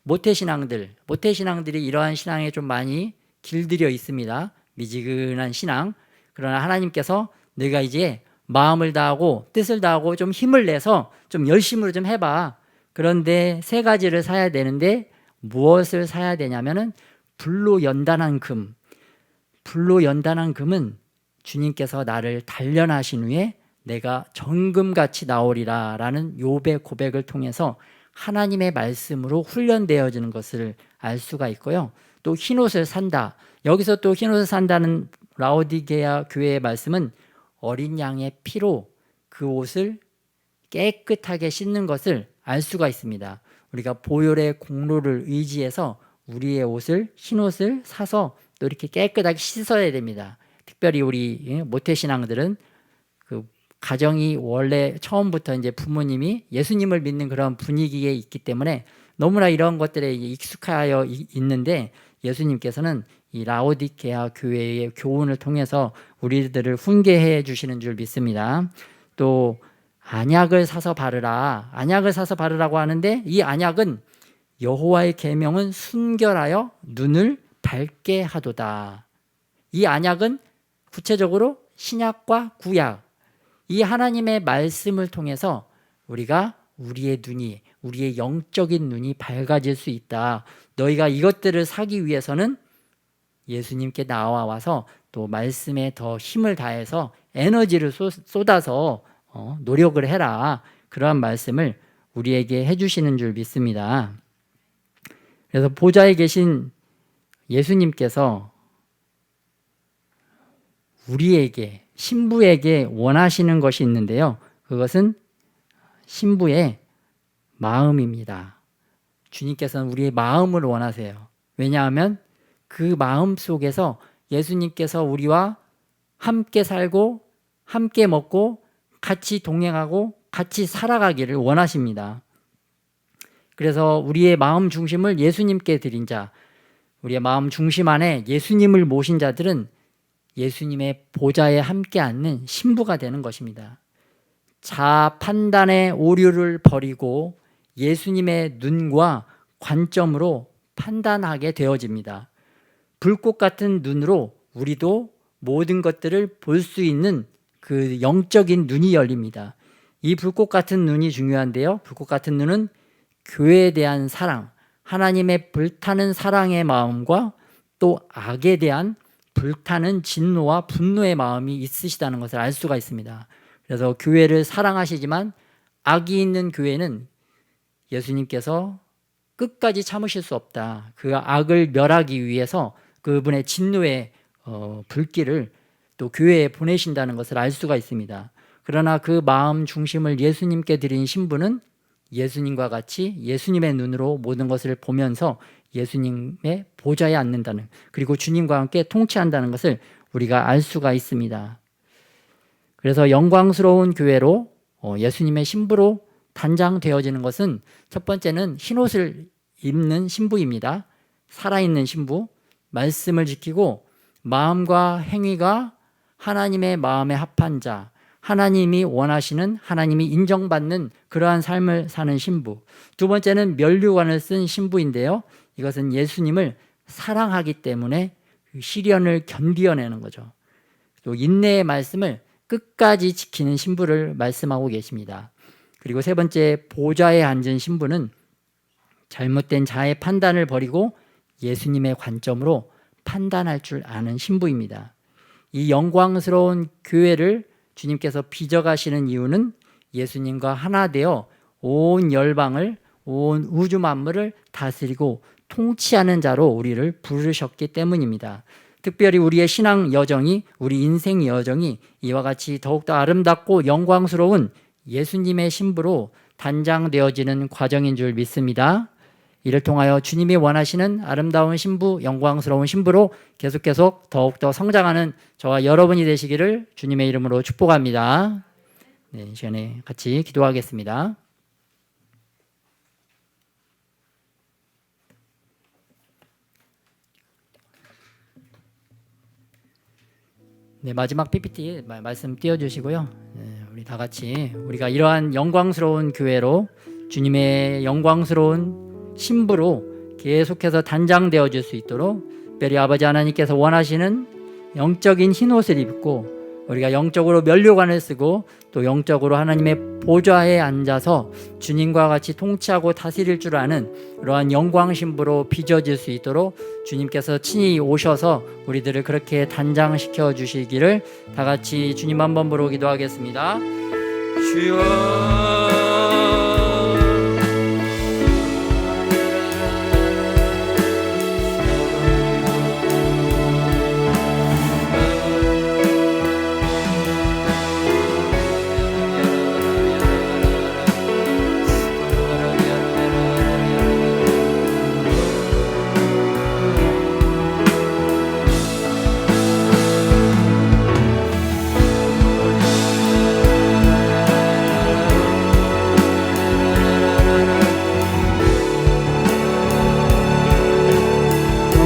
모태신앙들이 이러한 신앙에 좀 많이 길들여 있습니다. 미지근한 신앙. 그러나 하나님께서 너희가 이제 마음을 다하고 뜻을 다하고 좀 힘을 내서 좀 열심으로 좀 해봐. 그런데 세 가지를 사야 되는데 무엇을 사야 되냐면은 불로 연단한 금. 불로 연단한 금은 주님께서 나를 단련하신 후에 내가 정금같이 나오리라 라는 욥의 고백을 통해서 하나님의 말씀으로 훈련되어지는 것을 알 수가 있고요. 또 흰옷을 산다. 여기서 또 흰옷을 산다는 라오디게아 교회의 말씀은 어린 양의 피로 그 옷을 깨끗하게 씻는 것을 알 수가 있습니다. 우리가 보혈의 공로를 의지해서 우리의 옷을, 흰옷을 사서 또 이렇게 깨끗하게 씻어야 됩니다. 특별히 우리 모태신앙들은 그 가정이 원래 처음부터 이제 부모님이 예수님을 믿는 그런 분위기에 있기 때문에 너무나 이런 것들에 익숙하여 있는데 예수님께서는 이 라오디게아 교회의 교훈을 통해서 우리들을 훈계해 주시는 줄 믿습니다. 또 안약을 사서 바르라. 안약을 사서 바르라고 하는데 이 안약은 여호와의 계명은 순결하여 눈을 밝게 하도다. 이 안약은 구체적으로 신약과 구약, 이 하나님의 말씀을 통해서 우리가 우리의 눈이, 우리의 영적인 눈이 밝아질 수 있다. 너희가 이것들을 사기 위해서는 예수님께 나와서 또 말씀에 더 힘을 다해서 에너지를 쏟아서 노력을 해라. 그러한 말씀을 우리에게 해주시는 줄 믿습니다. 그래서 보좌에 계신 예수님께서 우리에게, 신부에게 원하시는 것이 있는데요. 그것은 신부의 마음입니다. 주님께서는 우리의 마음을 원하세요. 왜냐하면 그 마음 속에서 예수님께서 우리와 함께 살고 함께 먹고 같이 동행하고 같이 살아가기를 원하십니다. 그래서 우리의 마음 중심을 예수님께 드린 자, 우리의 마음 중심 안에 예수님을 모신 자들은 예수님의 보좌에 함께 앉는 신부가 되는 것입니다. 자아 판단의 오류를 버리고 예수님의 눈과 관점으로 판단하게 되어집니다. 불꽃 같은 눈으로 우리도 모든 것들을 볼 수 있는 그 영적인 눈이 열립니다. 이 불꽃 같은 눈이 중요한데요. 불꽃 같은 눈은 교회에 대한 사랑, 하나님의 불타는 사랑의 마음과 또 악에 대한 불타는 진노와 분노의 마음이 있으시다는 것을 알 수가 있습니다. 그래서 교회를 사랑하시지만 악이 있는 교회는 예수님께서 끝까지 참으실 수 없다. 그 악을 멸하기 위해서 그분의 진노의 불길을 또 교회에 보내신다는 것을 알 수가 있습니다. 그러나 그 마음 중심을 예수님께 드린 신부는 예수님과 같이 예수님의 눈으로 모든 것을 보면서 예수님의 보좌에 앉는다는, 그리고 주님과 함께 통치한다는 것을 우리가 알 수가 있습니다. 그래서 영광스러운 교회로 예수님의 신부로 단장되어지는 것은 첫 번째는 흰옷을 입는 신부입니다. 살아있는 신부, 말씀을 지키고 마음과 행위가 하나님의 마음에 합한 자, 하나님이 원하시는, 하나님이 인정받는 그러한 삶을 사는 신부. 두 번째는 면류관을 쓴 신부인데요. 이것은 예수님을 사랑하기 때문에 시련을 견디어내는 거죠. 또 인내의 말씀을 끝까지 지키는 신부를 말씀하고 계십니다. 그리고 세 번째, 보좌에 앉은 신부는 잘못된 자의 판단을 버리고 예수님의 관점으로 판단할 줄 아는 신부입니다. 이 영광스러운 교회를 주님께서 빚어가시는 이유는 예수님과 하나 되어 온 열방을, 온 우주 만물을 다스리고 통치하는 자로 우리를 부르셨기 때문입니다. 특별히 우리의 신앙 여정이, 우리 인생 여정이 이와 같이 더욱더 아름답고 영광스러운 예수님의 신부로 단장되어지는 과정인 줄 믿습니다. 이를 통하여 주님이 원하시는 아름다운 신부, 영광스러운 신부로 계속 더욱더 성장하는 저와 여러분이 되시기를 주님의 이름으로 축복합니다. 네, 이 시간에 같이 기도하겠습니다. 네, 마지막 PPT 말씀 띄워주시고요. 네, 우리 다 같이 우리가 이러한 영광스러운 교회로 주님의 영광스러운 신부로 계속해서 단장되어 줄 수 있도록 특별히 아버지 하나님께서 원하시는 영적인 흰옷을 입고 우리가 영적으로 면류관을 쓰고 또 영적으로 하나님의 보좌에 앉아서 주님과 같이 통치하고 다스릴 줄 아는 그러한 영광 신부로 빚어질 수 있도록 주님께서 친히 오셔서 우리들을 그렇게 단장시켜 주시기를 다 같이 주님 한번 부르고 기도하겠습니다. 주여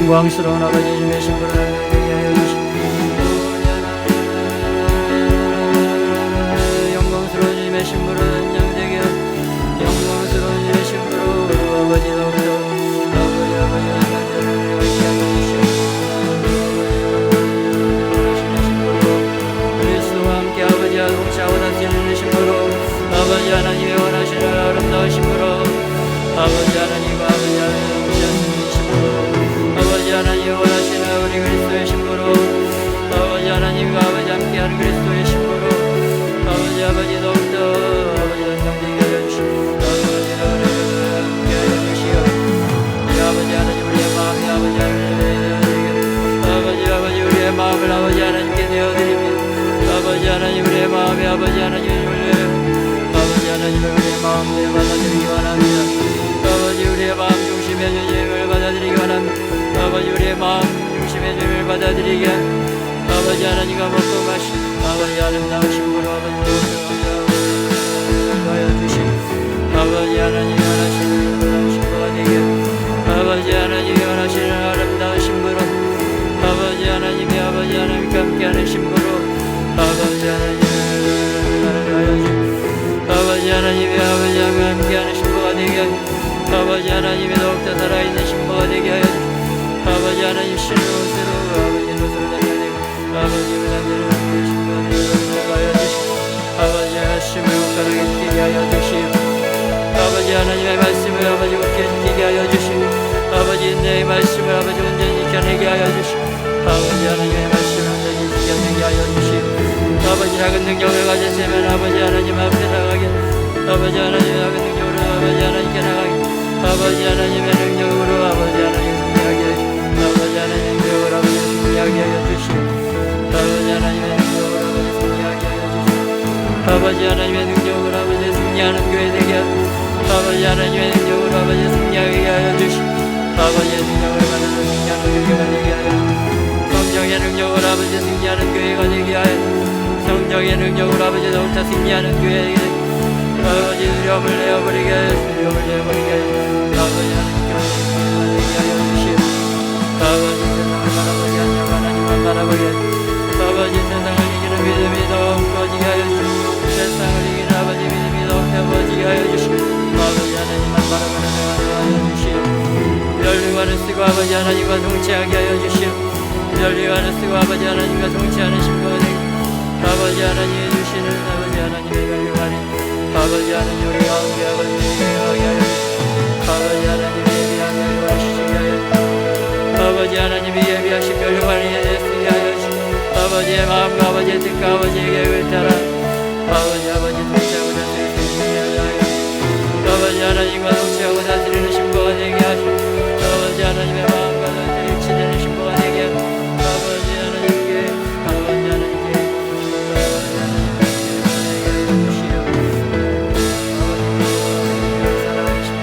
영광스러운 아버지 주님의 신부를 되게 하여 주시고 영광스러운 주님의 신부를 양되게 영광스러운 주님의 신부로 아버지 더욱더 아버지 간절을 열심히 하여 주시고 그리스도와 함께 아버지와 동치하고 다스리는 신부로 아버지 하나님의 원하시는 아름다운 신부로 아버지 하나님과 아버지 하나님의 동치하는 신부로 아버지 하나님 원하시는 주님을 우리의 마음에 받아들이기 원합니다. 아버지 우리의 마음 중심의 주님을 받아들이기 원합니다. 아버지 우리의 마음 중심의 주님을 받아들이게 아버지 하나님과 먹고 마시 아버지 아름다우신 분으로 하여 주시 아버지 하나님이 원하시는 아름다우신 분가 되게 아버지 하나님이 원하시는 아름다운 신부로 아버지 하나님이 아버지 하나님과 함께하는 신부로 아버지 하나님을 하여 주 아버지 하나님이 아버지 하나님과 함께하는 신부가 되게 하여 아버지 하나님이 더욱더 살아있는 신부가 되게 하여 주 아버지 하나님 신의 옷으로 아버지 옷으로 다니게 아버지를 담는 신부가 되게 하여 주시고 아버지 하나님을 옷가락에 지키게 하여 주시오 아버지 하나님의 말씀을 아버지 웃게 지키게 하여 주시고 아버지 내 말씀을 아버지 온전히 지켜내게 하여 주시고 아버지 하나님의 말씀을 온전히 지켜내게 하여 주시고 아버지 작은 능력을 가졌으면 아버지 하나님 앞에 나가게 아버지 하나님의 작은 능력으로 아버지 하나님께 나가게 아버지 하나님의 능력으로 아버지 하나님 승리하게 아버지 하나님의 능력으로 아버지 승리하게 하여 주시고 아버지 하나님의 능력으로 아버지 승리하게 하여 주시고 아버지 하나님의 능력으로 아버지 승리하는 교회 되게 하고 아버지 하나님의 능력으로 아버지 승리하게 하여 주시고 아버지의 능력을 받아서 승리하는 교회가 되게 하여 성령의 능력으로 아버지 승리하는 교회가 되게 하여 성령의 능력으로 아버지 더욱더 승리하는 교회가 되게 하여 아버지 두려움을 내어버리게 하여 두려움을 내어버리게 하여 아버지 하나님께 되게 하여 주시오 아버지 세상을 바라보게 하여 하나님만 바라보게 하여 아버지 세상을 이기는 믿음이 더욱 커지게 하여 주시오 세상을 이기는 아버지 믿음이 더욱 커지게 하여 주시오 아버지 하나님만 바라보는 생활을 하여 주시오 멸류관을 쓰고 아버지 하나님과 동체하게 하여 주시오 멸류관을 쓰고 아버지 하나님과 동체하는 신부가 되게 아버지 하나님이 주시는 아버지 하나님의 멸류관이 아버지 하나님 우리 가운데 아버지 예배하게 하여 아버지 하나님의 예배하게 하시게 하여 아버지 하나님이 예배하신 멸류관이 쓰게 하여 아버지의 마음과 아버지의 뜻과 아버지의 계획을 따라 아버지 동체하고 다스리게 하여 아버지 하나님과 동체하고 다스리는 신부가 되게 하시고 아버지 하나님의 마음과 뜻을 일치되는 신부가 되게 하고 아버지 하나님께 아버지 하나님께 아버지 하나님께 되게 해주시오 아버지 사랑하는 신부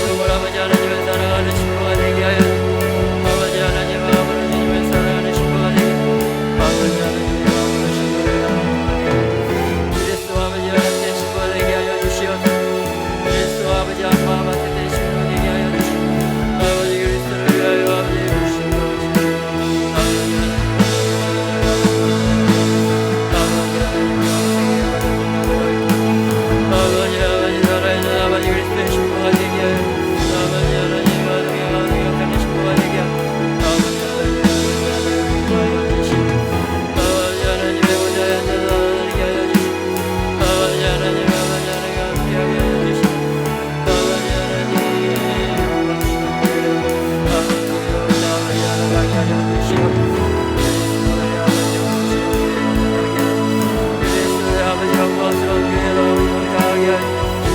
그걸 아버지 하나님을 사랑하는 신부가 되게 하여 아버지 하나님 마음으로 주님을 사랑하는 신부가 되게 아버지 하나님의 마음으로 신부를 그리스도 아버지와 함께 신부가 되게 하여 주시옵소서 그리스도 아버지 마음 같은 신부가 되게 하여 주시옵소서 아버지 그리스도를 위하여 아버지 부르심으로 아버지 하나님 살아있는 아버지 그리스도의 신부가 되게 하여 아버지 하나님과 동행하는 신부가 되게 하여 아버지 하나님을 하여 주시옵소서 아버지 하나님의 보좌에 앉아서 하나님께 하여 주시옵소서 아버지 하나님 아버지 하나님과 함께하게 하여 주시옵소서 아버지 하나님 아버지 하나님께 하여 주시옵소서 그리스도의 아버지와 구원스러운 교회로 동행하게 하여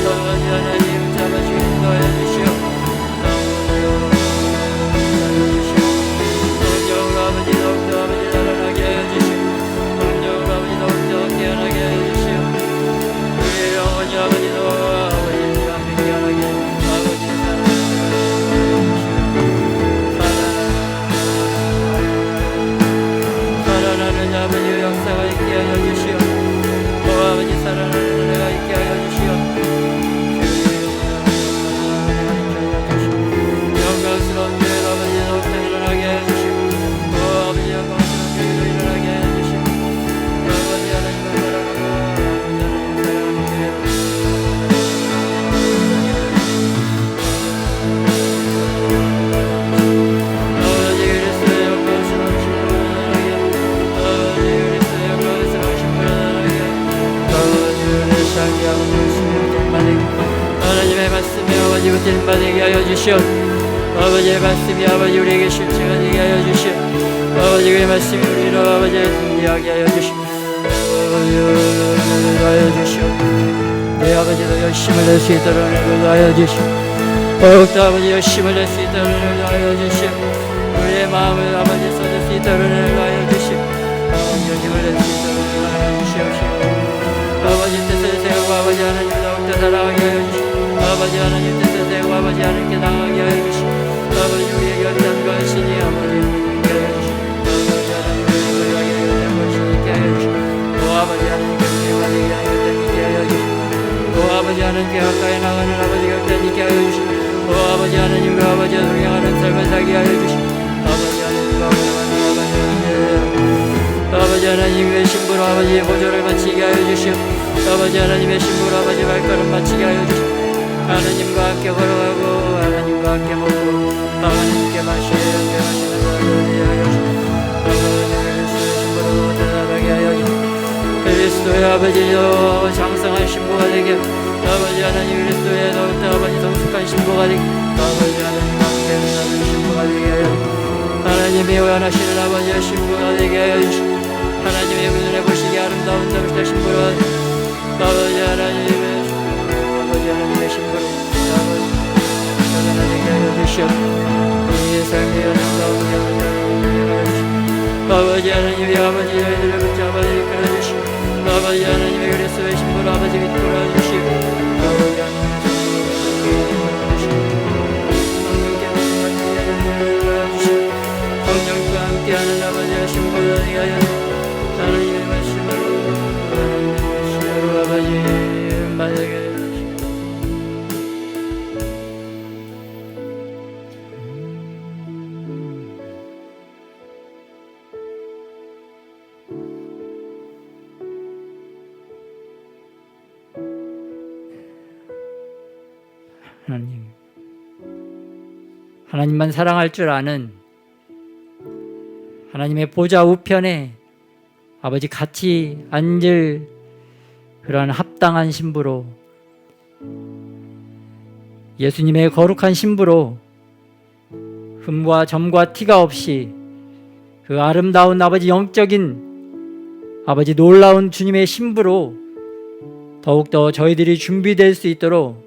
아버지 하나님 잡아주시고 하여 주시옵소서 성령으로 아버지 더욱더 아버지 살아나게 하여 주시고 성령으로 아버지 더욱더 깨어나게 하여 주시오 우리의 영혼이 아버지도 아버지와 함께 깨어나게 아버지 살아나는 아버지의 역사가 있게 하여 주시오 아버지 살아나는 은혜가 있게 하여 주시오 영광스러운 교회 아버지 더욱더 일어나게 하여 주시고 아버지 영광스러운 교회로 일어나게 하여 주시고 아버지 하나님을 바라보고 아버지 하나님 사랑하는 교회로 아버지 그리스도의 영광스러운 신부를 일어나게 아버지 그리스도의 영광스러운 신부를 일어나게 아버지 은혜 상기하고 주시면 받게 하나님의 말씀이 아버지 붙들림 받게 하여 주시오 아버지의 말씀이 아버지 우리에게 실체가 되게 하여 주시오 아버지 그의 말씀이 우리로 아버지의 승리하게 하여 주시오 아버지 하여 주시오 내 아버지도 열심을 낼 수 있도록 은혜를 하여 주시오 더욱더 아버지 열심을 낼 수 있도록 은혜를 하여 주시오 우리의 마음을 아버지 쏟을 수 있도록 은혜를 하여 주시오 아버지 열심을 낼 수 있도록 은혜를 하여 주시옵시오 아버지 뜻을 세우고 아버지 하나님을 하나님 뜻을 대고 아버지 하나님께 나가게 하여 주시고 아버지 우리에게 어떤 것이니 아버지 우리에게 하여 주시고 아버지 하나님 우리에게 어떤 것이 있게 하여 주시고 또 아버지 하나님께 우리가 되게 하여 있게 하여 주시고 또 아버지 하나님께 가까이 나가는 아버지가 어떤 있게 하여 주시고 또 아버지 하나님과 아버지와 동행하는 삶을 살게 하여 주시고 아버지 하나님과 아버지 하나님의 신부로 아버지의 보조를 마치게 하여 주시오. 아버지 하나님의 신부로 아버지 발걸음 마치게 하여 주시오. 하나님과 함께 걸어가고 하나님과 함께 먹고 하나님께 마시는 자들이 하여 주시오. 아버지 신부로 대단하게 하여 주시오. 그리스도의 아버지여 장성한 신부가 되게 아버지 하나님 그리스도의 더욱더 아버지 성숙한 신부가 되게 아버지 하나님과 함께 하는 신부가 되게 하여 하나님의 원하시는 아버지의 신부가 되게 하여 주시오. 하나님의 눈에 보시기에 아름다운 더욱더 신부로 아버지 하나님의 신부로 아버지 하나님의 신부로 아버지 하나님께 하여 주시오. 우리의 삶의 아름다운 아버지 하나님의 아버지 저희들을 붙잡아 이끌어 주시오. 아버지 하나님의 그리스도의 신부로 아버지 이끌어 주시고 아버지 하나님의 신부로 이끌어 주시고 성령과 함께하는 아버지의 신부로 되게 하여 하나님의 말씀으로 아버지 만약에 하나님만 사랑할 줄 아는 하나님의 보좌 우편에 아버지 같이 앉을 그러한 합당한 신부로 예수님의 거룩한 신부로 흠과 점과 티가 없이 그 아름다운 아버지 영적인 아버지 놀라운 주님의 신부로 더욱더 저희들이 준비될 수 있도록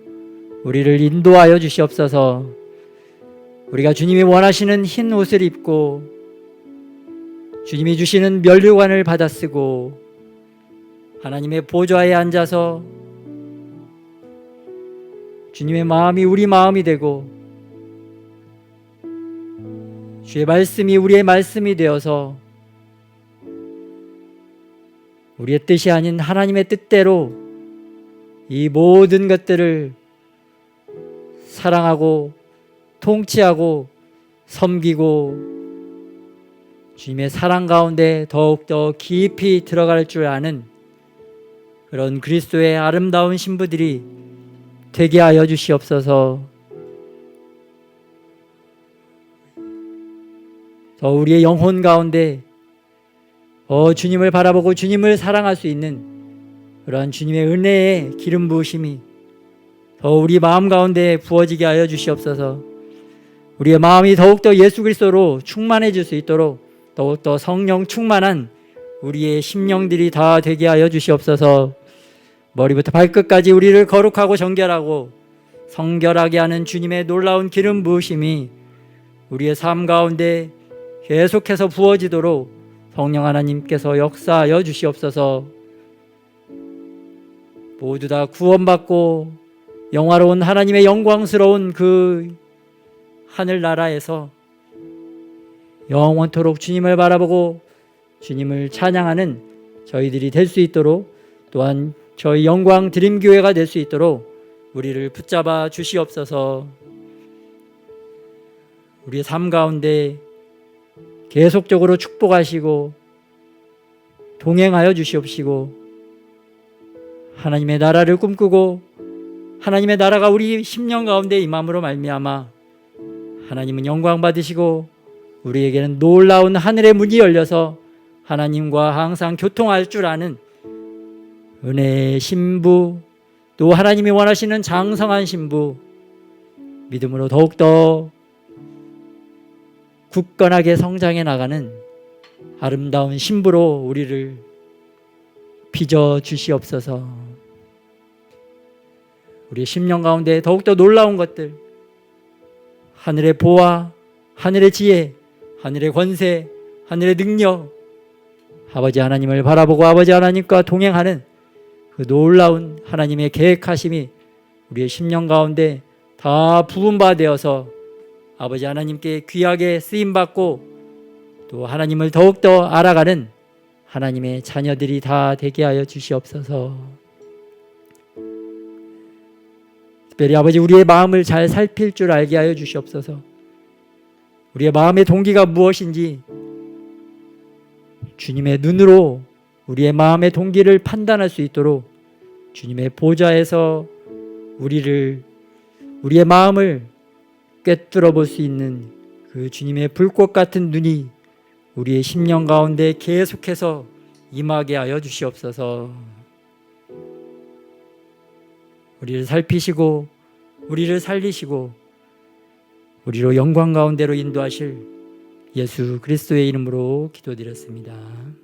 우리를 인도하여 주시옵소서. 우리가 주님이 원하시는 흰 옷을 입고 주님이 주시는 면류관을 받아 쓰고 하나님의 보좌에 앉아서 주님의 마음이 우리 마음이 되고 주의 말씀이 우리의 말씀이 되어서 우리의 뜻이 아닌 하나님의 뜻대로 이 모든 것들을 사랑하고 통치하고 섬기고 주님의 사랑 가운데 더욱더 깊이 들어갈 줄 아는 그런 그리스도의 아름다운 신부들이 되게 하여 주시옵소서. 더 우리의 영혼 가운데 주님을 바라보고 주님을 사랑할 수 있는 그러한 주님의 은혜의 기름 부으심이 더 우리 마음 가운데 부어지게 하여 주시옵소서. 우리의 마음이 더욱더 예수 그리스도로 충만해질 수 있도록 더욱더 성령 충만한 우리의 심령들이 다 되게 하여 주시옵소서. 머리부터 발끝까지 우리를 거룩하고 정결하고 성결하게 하는 주님의 놀라운 기름 부으심이 우리의 삶 가운데 계속해서 부어지도록 성령 하나님께서 역사하여 주시옵소서. 모두 다 구원받고 영화로운 하나님의 영광스러운 그 하늘나라에서 영원토록 주님을 바라보고 주님을 찬양하는 저희들이 될 수 있도록 또한 저희 영광 드림교회가 될 수 있도록 우리를 붙잡아 주시옵소서. 우리의 삶 가운데 계속적으로 축복하시고 동행하여 주시옵시고 하나님의 나라를 꿈꾸고 하나님의 나라가 우리 심령 가운데 임함으로 말미암아 하나님은 영광 받으시고 우리에게는 놀라운 하늘의 문이 열려서 하나님과 항상 교통할 줄 아는 은혜의 신부, 또 하나님이 원하시는 장성한 신부, 믿음으로 더욱더 굳건하게 성장해 나가는 아름다운 신부로 우리를 빚어 주시옵소서. 우리의 심령 가운데 더욱더 놀라운 것들, 하늘의 보화, 하늘의 지혜, 하늘의 권세, 하늘의 능력, 아버지 하나님을 바라보고 아버지 하나님과 동행하는 그 놀라운 하나님의 계획하심이 우리의 심령 가운데 다 부은 바 되어서 아버지 하나님께 귀하게 쓰임받고 또 하나님을 더욱더 알아가는 하나님의 자녀들이 다 되게 하여 주시옵소서. 특별히 아버지 우리의 마음을 잘 살필 줄 알게 하여 주시옵소서. 우리의 마음의 동기가 무엇인지 주님의 눈으로 우리의 마음의 동기를 판단할 수 있도록 주님의 보좌에서 우리의 마음을 꿰뚫어 볼 수 있는 그 주님의 불꽃 같은 눈이 우리의 심령 가운데 계속해서 임하게 하여 주시옵소서. 우리를 살피시고 우리를 살리시고 우리로 영광 가운데로 인도하실 예수 그리스도의 이름으로 기도드렸습니다. 아멘.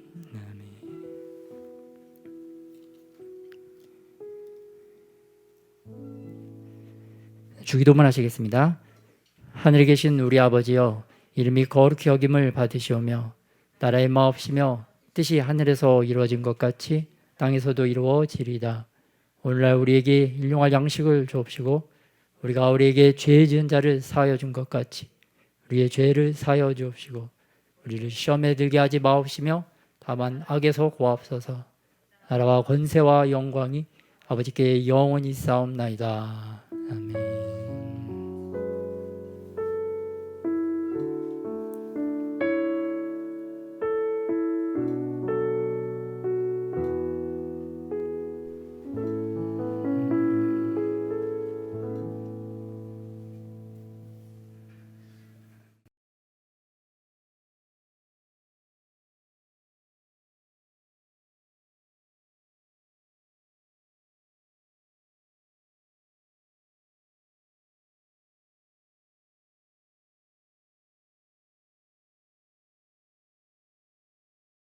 주기도문 하시겠습니다. 하늘에 계신 우리 아버지여, 이름이 거룩히 여김을 받으시오며 나라의 마옵시며 뜻이 하늘에서 이루어진 것 같이 땅에서도 이루어지리이다. 오늘날 우리에게 일용할 양식을 주옵시고 우리가 우리에게 죄 지은 자를 사하여 준 것 같이 우리의 죄를 사하여 주옵시고 우리를 시험에 들게 하지 마옵시며 다만 악에서 구하옵소서. 나라와 권세와 영광이 아버지께 영원히 싸움나이다.